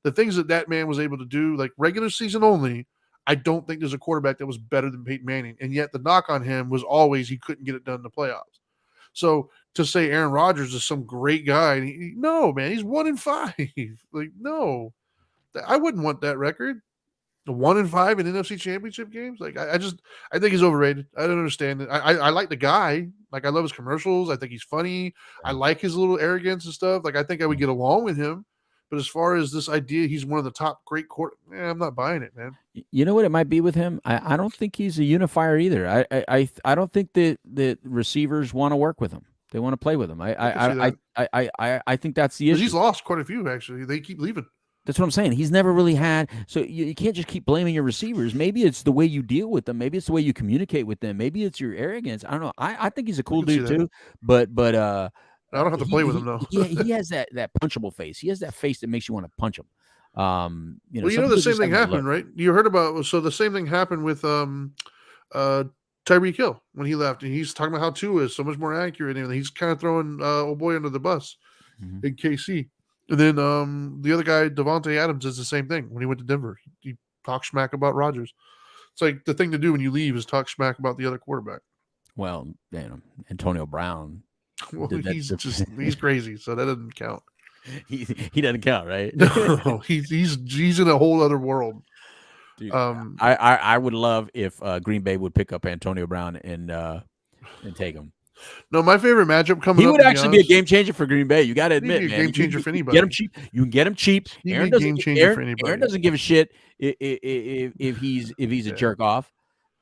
The things that man was able to do, like regular season only, I don't think there's a quarterback that was better than Peyton Manning. And yet the knock on him was always he couldn't get it done in the playoffs. So to say Aaron Rodgers is some great guy, no, man, he's 1-5. Like, no. I wouldn't want that record. 1-5 in NFC Championship games. Like I think he's overrated. I don't understand it. I like the guy. Like I love his commercials. I think he's funny. I like his little arrogance and stuff. Like I think I would get along with him. But as far as this idea, he's one of the top great I'm not buying it, man. You know what it might be with him? I don't think he's a unifier either. I don't think that receivers want to work with him. They want to play with him. I think that's the issue. He's lost quite a few, actually. They keep leaving. That's what I'm saying. He's never really had. So you can't just keep blaming your receivers. Maybe it's the way you deal with them. Maybe it's the way you communicate with them. Maybe it's your arrogance. I don't know. I think he's a cool dude too. But I don't have to play with him though. he has that punchable face. He has that face that makes you want to punch him. The same thing happened, right? You heard about the same thing happened with Tyreek Hill when he left, and he's talking about how Tua is so much more accurate, and he's kind of throwing old boy under the bus in KC. And then the other guy, Devontae Adams, does the same thing when he went to Denver. He talks smack about Rodgers. It's like the thing to do when you leave is talk smack about the other quarterback. Well, Antonio Brown. Well, he's crazy, so that doesn't count. He doesn't count, right? No, he's in a whole other world. Dude, I would love if Green Bay would pick up Antonio Brown and take him. No, my favorite matchup coming up. He would actually be a game changer for Green Bay. You got to admit, man. Game changer for anybody. Get him cheap. You can get him cheap. Aaron doesn't give a shit if he's a jerk off.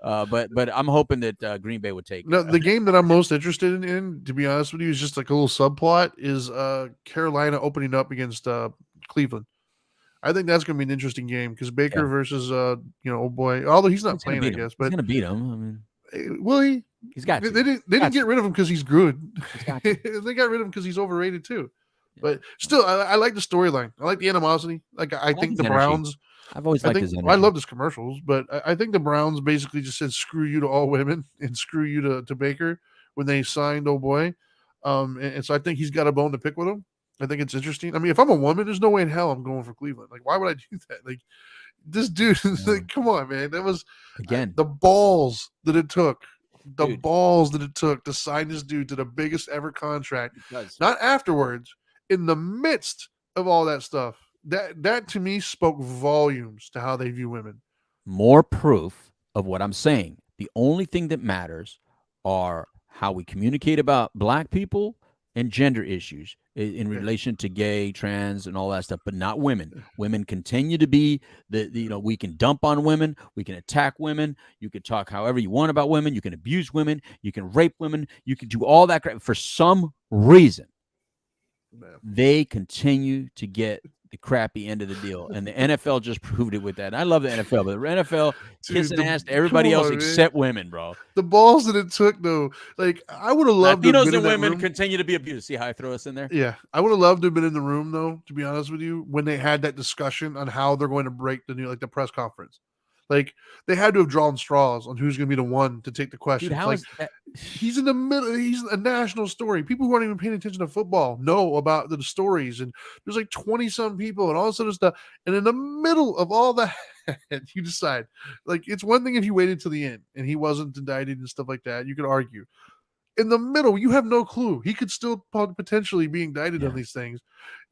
But I'm hoping that Green Bay would take. No, the game that I'm most interested in, to be honest with you, is just like a little subplot. Is Carolina opening up against Cleveland? I think that's going to be an interesting game because Baker versus old boy. Although he's not playing, I guess, but he's going to beat him. I mean, will he? He's got. They didn't get rid of him because he's good. They got rid of him because he's overrated too. Yeah. But still, I like the storyline. I like the animosity. Like I think the Browns. I've always liked his energy. I love his commercials, but I think the Browns basically just said screw you to all women and screw you to Baker when they signed old boy. And so I think he's got a bone to pick with him. I think it's interesting. I mean, if I'm a woman, there's no way in hell I'm going for Cleveland. Like, why would I do that? Like, this dude, like, come on, man. That was again the balls that it took. The balls that it took to sign this dude to the biggest ever contract. Not afterwards, in the midst of all that stuff. That to me spoke volumes to how they view women. More proof of what I'm saying. The only thing that matters are how we communicate about black people and gender issues in relation to gay, trans, and all that stuff, but not women. Women continue to be we can dump on women, we can attack women, you can talk however you want about women, you can abuse women, you can rape women, you can do all that crap. For some reason, they continue to get the crappy end of the deal, and the NFL just proved it with that. And I love the NFL, but the NFL kissing ass to everybody else except women, bro. The balls that it took, though, like I would have loved. Latinos and women continue to be abused. See how I throw us in there? Yeah, I would have loved to have been in the room, though. To be honest with you, when they had that discussion on how they're going to break the press conference. Like they had to have drawn straws on who's going to be the one to take the questions. Dude, like, he's in the middle. He's a national story. People who aren't even paying attention to football know about the stories. And there's like 20-some people and all this other stuff. And in the middle of all that, you decide. Like it's one thing if you waited till the end and he wasn't indicted and stuff like that. You could argue. In the middle, you have no clue. He could still potentially be indicted on these things.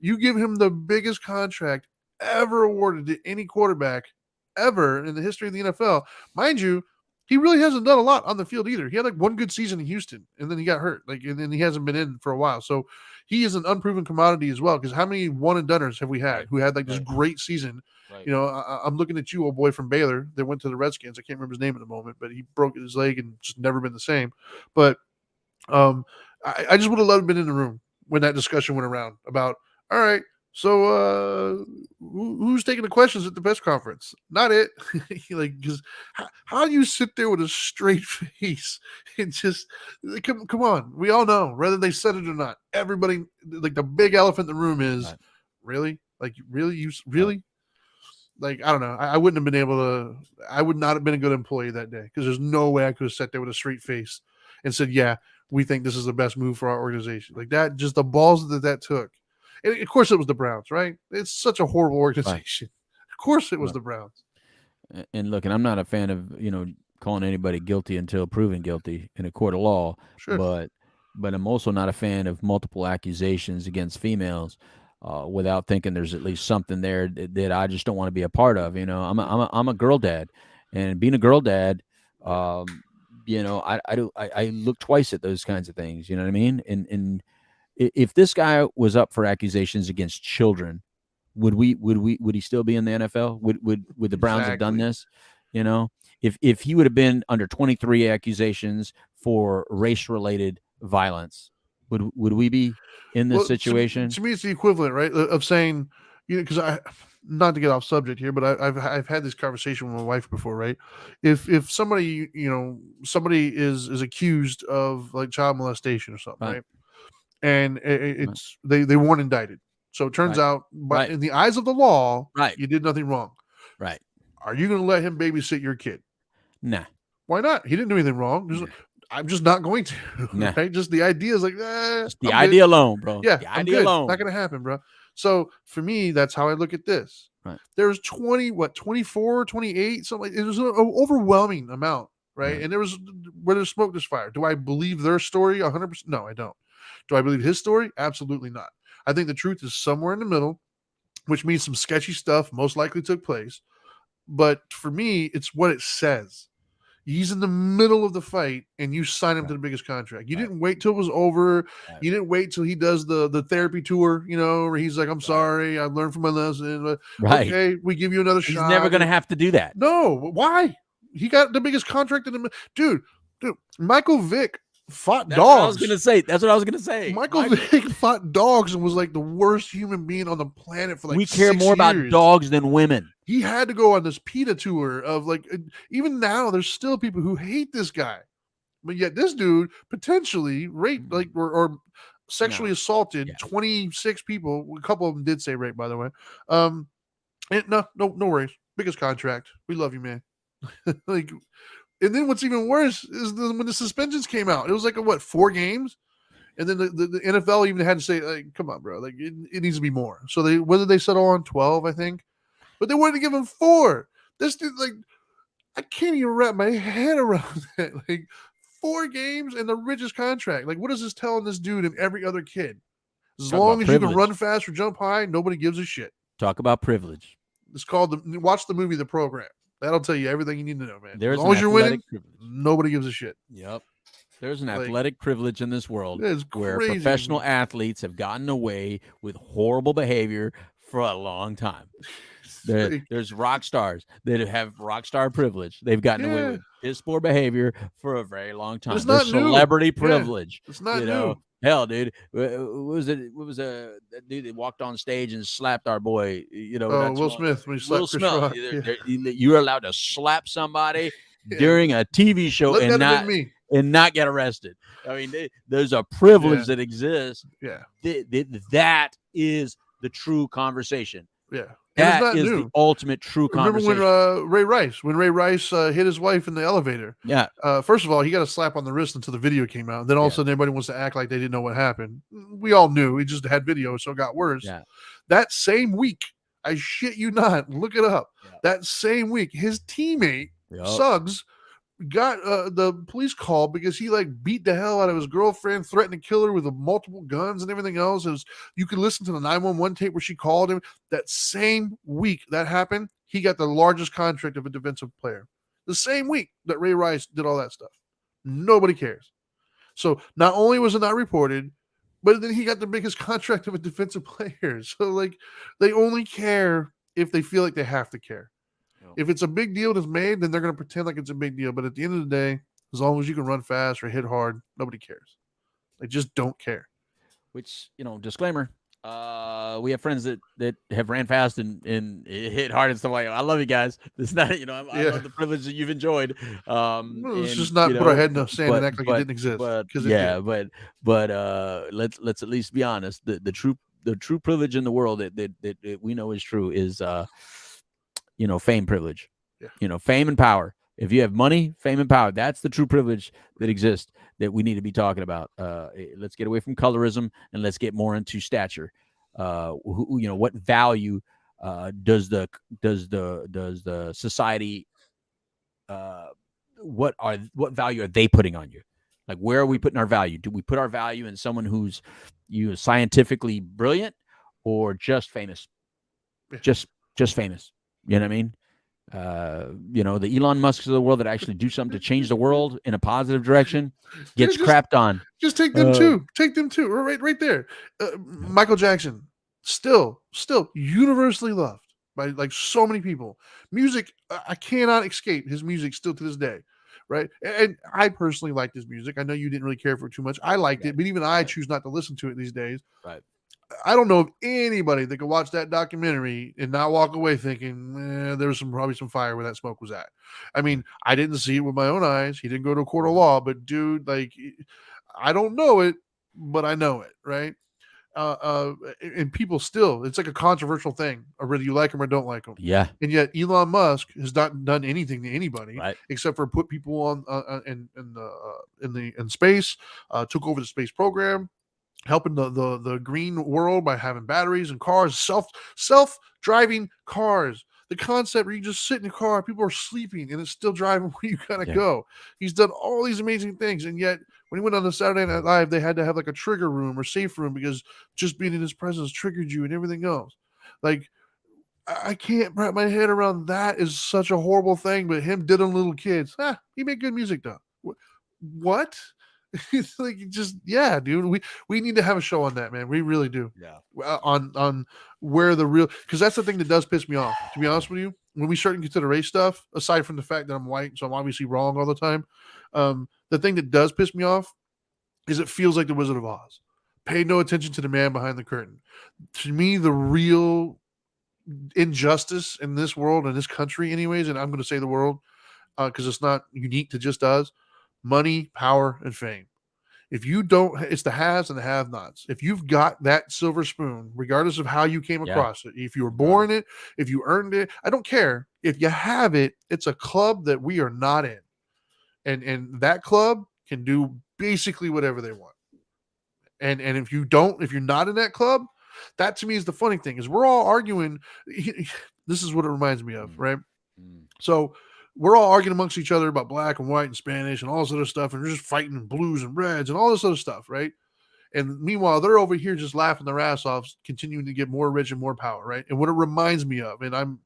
You give him the biggest contract ever awarded to any quarterback ever in the history of the NFL. Mind you, he really hasn't done a lot on the field either. He had like one good season in Houston and then he got hurt. And then he hasn't been in for a while. So he is an unproven commodity as well. Because how many one and doneers have we had who had like this great season? Right. I'm looking at you, old boy from Baylor that went to the Redskins. I can't remember his name at the moment, but he broke his leg and just never been the same. But I just would have loved to been in the room when that discussion went around about, all right, so who's taking the questions at the press conference? Not it. Like, because how do you sit there with a straight face and just come on? We all know whether they said it or not. Everybody, like the big elephant in the room is really, like really. Like, I don't know. I wouldn't have been able to. I would not have been a good employee that day because there's no way I could have sat there with a straight face and said, "Yeah, we think this is the best move for our organization." Like that, just the balls that took. And of course, it was the Browns, right? It's such a horrible organization. Right. Of course, it was the Browns. And look, and I'm not a fan of calling anybody guilty until proven guilty in a court of law. Sure. But I'm also not a fan of multiple accusations against females without thinking there's at least something there that I just don't want to be a part of. I'm a girl dad, and being a girl dad, I look twice at those kinds of things. You know what I mean? And if this guy was up for accusations against children, would he still be in the NFL? Would the Browns have done this? You know, if he would have been under 23 accusations for race-related violence, would we be in this situation? To me, it's the equivalent, right, of saying, because not to get off subject here, but I've had this conversation with my wife before, right? If somebody somebody is accused of like child molestation or something, right? And it's they weren't indicted, so it turns out, but in the eyes of the law, you did nothing wrong. Right. Are you going to let him babysit your kid? Nah. Why not? He didn't do anything wrong. I'm just not going to. Nah. Right? Just the idea is like, just the idea alone, bro. Yeah, the idea alone. Not going to happen, bro. So for me, that's how I look at this. Right. There's 24, 28, something like it was an overwhelming amount, right? And there was where there's smoke, there's fire. Do I believe their story 100%? No, I don't. Do I believe his story? Absolutely not. I think the truth is somewhere in the middle, which means some sketchy stuff most likely took place. But for me, it's what it says. He's in the middle of the fight, and you sign him to the biggest contract. You didn't wait till it was over. You didn't wait till he does the therapy tour, where he's like, I'm sorry, I learned from my lesson. Okay, we give you another shot. He's never going to have to do that. No, why? He got the biggest contract in the dude. Michael Vick fought dogs. What I was gonna say. That's what I was gonna say. Michael Vick fought dogs and was like the worst human being on the planet for like we care 6 more years. about dogs than women. He had to go on this PETA tour of like, even now there's still people who hate this guy, but yet this dude potentially raped or sexually assaulted 26 people. A couple of them did say rape, by the way. And no worries. Biggest contract. We love you, man. Like. And then what's even worse is when the suspensions came out, it was like 4 games, and then the NFL even had to say, like, "Come on, bro, like it needs to be more." So whether they settle on 12, I think, but they wanted to give him 4. This dude, like, I can't even wrap my head around that. Like 4 games and the richest contract. Like, what is this telling this dude and every other kid? As long as you can run fast or jump high, nobody gives a shit. Talk about privilege. It's called watch the movie The Program. That'll tell you everything you need to know, man. As long as you're winning, nobody gives a shit. Yep. There's an athletic privilege in this world where crazy. Professional athletes have gotten away with horrible behavior for a long time. There's rock stars that have rock star privilege. They've gotten away with piss poor behavior for a very long time. There's celebrity privilege. It's not new. Hell, dude, what was that dude that walked on stage and slapped our boy? Will Smith. When he slapped Chris Rock. You're allowed to slap somebody during a TV show and not get arrested. I mean, there's a privilege that exists. Yeah, that is the true conversation. Yeah. That is the ultimate true conversation. Remember when Ray Rice hit his wife in the elevator? Yeah. First of all, he got a slap on the wrist until the video came out. Then all of a sudden, everybody wants to act like they didn't know what happened. We all knew. He just had video, so it got worse. Yeah. That same week, I shit you not, look it up. Yeah. That same week, his teammate, Suggs, got the police call because he beat the hell out of his girlfriend, threatened to kill her with multiple guns and everything else. You could listen to the 911 tape where she called him. That same week that happened, he got the largest contract of a defensive player. The same week that Ray Rice did all that stuff. Nobody cares. So not only was it not reported, but then he got the biggest contract of a defensive player. So they only care if they feel like they have to care. If it's a big deal that's made, then they're going to pretend like it's a big deal. But at the end of the day, as long as you can run fast or hit hard, nobody cares. They just don't care. Which, disclaimer, we have friends that have ran fast and hit hard and stuff like that. I love you guys. It's not, I love the privilege that you've enjoyed. Let's just not put our head in the sand and act like it didn't exist. But let's at least be honest. The true privilege in the world that we know is true is fame, privilege, fame and power. If you have money, fame and power, that's the true privilege that exists that we need to be talking about. Let's get away from colorism and let's get more into stature. What value does the society, what value are they putting on you? Like, where are we putting our value? Do we put our value in someone who's scientifically brilliant or just famous? Just famous. You know what I mean? The Elon Musks of the world that actually do something to change the world in a positive direction gets crapped on. Just take them too. Take them too. Right there. Michael Jackson. still universally loved by like so many people. Music, I cannot escape his music still to this day. Right. And I personally liked his music. I know you didn't really care for it too much. I liked it, but even I choose not to listen to it these days. Right. I don't know of anybody that could watch that documentary and not walk away thinking there was probably some fire where that smoke was at. I mean, I didn't see it with my own eyes. He didn't go to a court of law, but dude, like, I don't know it, but I know it, right? And people still, it's like a controversial thing, or whether you like him or don't like him. Yeah. And yet Elon Musk has not done anything to anybody, Right. except for put people on in space, took over the space program, helping the green world by having batteries and cars, self-driving cars. The concept where you just sit in a car, people are sleeping, and it's still driving where you gotta go. He's done all these amazing things, and yet when he went on the Saturday Night Live, they had to have like a trigger room or safe room because just being in his presence triggered you and everything else. Like, I can't wrap my head around that. Is such a horrible thing, but him diddling little kids, he made good music though. What? It's like, just, yeah, dude. We need to have a show on that, man. We really do. Yeah. On where the real, because that's the thing that does piss me off. To be honest with you, when we start to get to the race stuff, aside from the fact that I'm white, so I'm obviously wrong all the time. The thing that does piss me off is it feels like the Wizard of Oz. Pay no attention to the man behind the curtain. To me, the real injustice in this world, in this country, anyways, and I'm going to say the world because it's not unique to just us. Money, power, and fame. If you don't, it's the haves and the have-nots. If you've got that silver spoon, regardless of how you came across it, if you were born it, if you earned it, I don't care. If you have it, it's a club that we are not in. And that club can do basically whatever they want. And if you don't, if you're not in that club, that to me is the funny thing, is we're all arguing. This is what it reminds me of, right? So we're all arguing amongst each other about black and white and Spanish and all this other stuff, and we're just fighting blues and reds and all this other stuff, right? And meanwhile, they're over here just laughing their ass off, continuing to get more rich and more power, right? And what it reminds me of, and I'm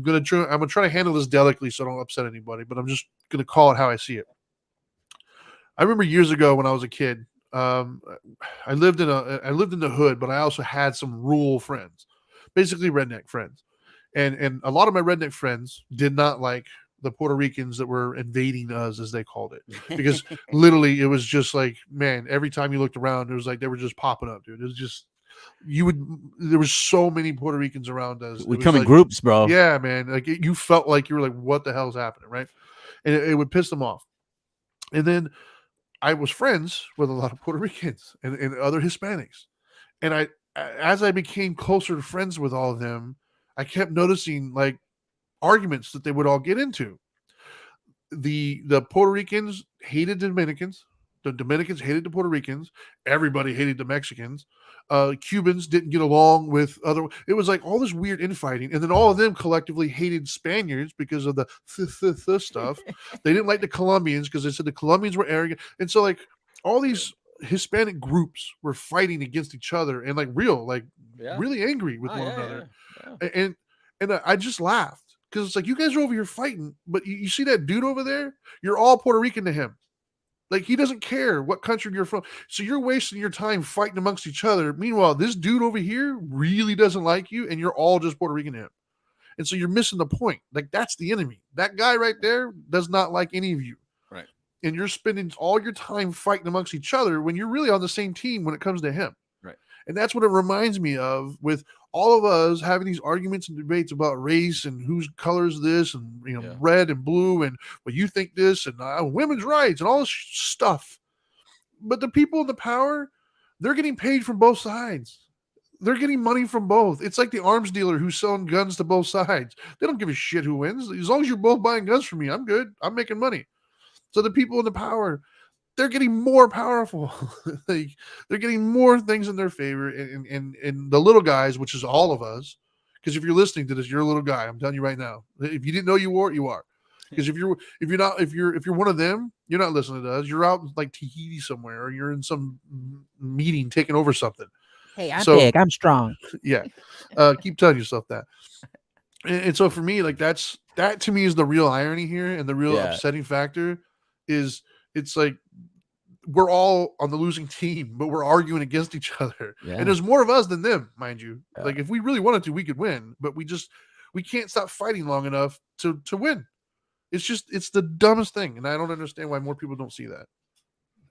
gonna try to handle this delicately so I don't upset anybody, but I'm just gonna call it how I see it. I remember years ago when I was a kid, I lived in the hood, but I also had some rural friends, basically redneck friends, and a lot of my redneck friends did not like the Puerto Ricans that were invading us, as they called it, because literally it was just like, man, every time you looked around, it was like they were just popping up, dude. It was just, there was so many Puerto Ricans around us. We come in groups, bro. Yeah, man. Like, you felt like you were like, what the hell is happening, right? And it would piss them off. And then I was friends with a lot of Puerto Ricans and other Hispanics. And as I became closer to friends with all of them, I kept noticing like arguments that they would all get into. The Puerto Ricans hated the Dominicans. The Dominicans hated the Puerto Ricans. Everybody hated the Mexicans. Cubans didn't get along with other. It was like all this weird infighting, and then all of them collectively hated Spaniards because of the stuff. They didn't like the Colombians because they said the Colombians were arrogant, and so like all these Hispanic groups were fighting against each other and like really angry with one another. And I just laughed because it's like, you guys are over here fighting, but you see that dude over there? You're all Puerto Rican to him. Like, he doesn't care what country you're from. So you're wasting your time fighting amongst each other. Meanwhile, this dude over here really doesn't like you, and you're all just Puerto Rican to him. And so you're missing the point. Like, that's the enemy. That guy right there does not like any of you. Right. And you're spending all your time fighting amongst each other when you're really on the same team when it comes to him. Right. And that's what it reminds me of, with all of us having these arguments and debates about race and whose color is this, and red and blue, and well, you think this, and women's rights and all this stuff. But the people in the power, they're getting paid from both sides. They're getting money from both. It's like the arms dealer who's selling guns to both sides. They don't give a shit who wins. As long as you're both buying guns from me, I'm good. I'm making money. So the people in the power, they're getting more powerful. They're getting more things in their favor, and the little guys, which is all of us. Because if you're listening to this, you're a little guy. I'm telling you right now. If you didn't know you are. Because if you're one of them, you're not listening to us. You're out in like Tahiti somewhere, or you're in some meeting taking over something. Hey, I'm big. I'm strong. Yeah, keep telling yourself that. And so for me, like that to me is the real irony here, and the real upsetting factor is, it's like we're all on the losing team, but we're arguing against each other. Yeah. And there's more of us than them, mind you. Yeah. Like if we really wanted to, we could win, but we can't stop fighting long enough to win. It's the dumbest thing. And I don't understand why more people don't see that.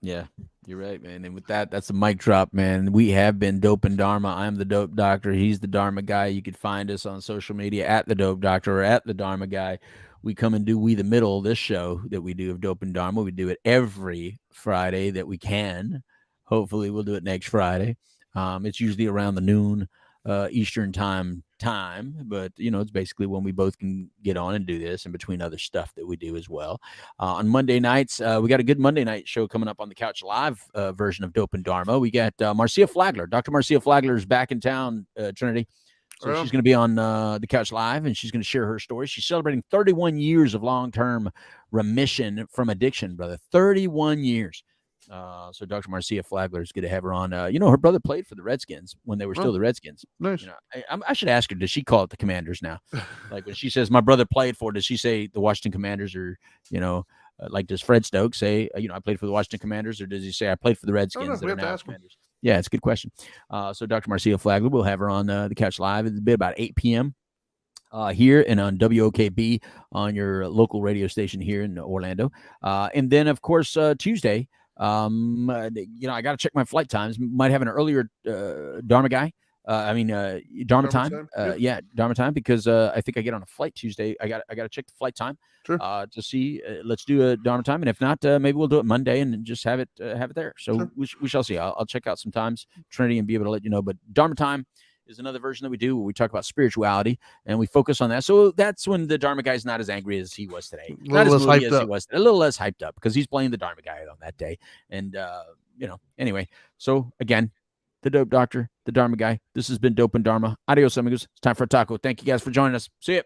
Yeah, you're right, man. And with that, that's a mic drop, man. We have been Dope and Dharma. I'm the Dope Doctor. He's the Dharma Guy. You could find us on social media at the Dope Doctor or at the Dharma Guy. We come and do We the Middle, this show that we do of Dope and Dharma. We do it every Friday that we can. Hopefully, we'll do it next Friday. It's usually around the noon Eastern time, but it's basically when we both can get on and do this, and between other stuff that we do as well. On Monday nights, we got a good Monday night show coming up on the Couch Live version of Dope and Dharma. We got Marcia Flagler. Dr. Marcia Flagler is back in town, Trinity. So she's going to be on the Couch Live, and she's going to share her story. She's celebrating 31 years of long-term remission from addiction, brother. 31 years. So Dr. Marcia Flagler is good to have her on. Her brother played for the Redskins when they were still the Redskins. Nice. I should ask her, does she call it the Commanders now? Like when she says my brother played for, does she say the Washington Commanders, or like does Fred Stokes say I played for the Washington Commanders, or does he say I played for the Redskins that are now Commanders? Yeah, it's a good question. So Dr. Marcia Flagler, we'll have her on the Couch Live. It'll be about 8 p.m. Here and on WOKB on your local radio station here in Orlando. And then of course Tuesday. I got to check my flight times. Might have an earlier Dharma guy. Dharma time. Yeah, Dharma time, because I think I get on a flight Tuesday. I got to check the flight time to see. Let's do a Dharma time, and if not, maybe we'll do it Monday and just have it there. So we shall see. I'll check out some times, Trinity, and be able to let you know. But Dharma time is another version that we do where we talk about spirituality and we focus on that. So that's when the Dharma guy's not as angry as he was today. Not as moody as he was today. A little less hyped up because he's playing the Dharma guy on that day. And, anyway. So, again, the Dope Doctor, the Dharma Guy. This has been Dope and Dharma. Adios, amigos. It's time for a taco. Thank you guys for joining us. See ya.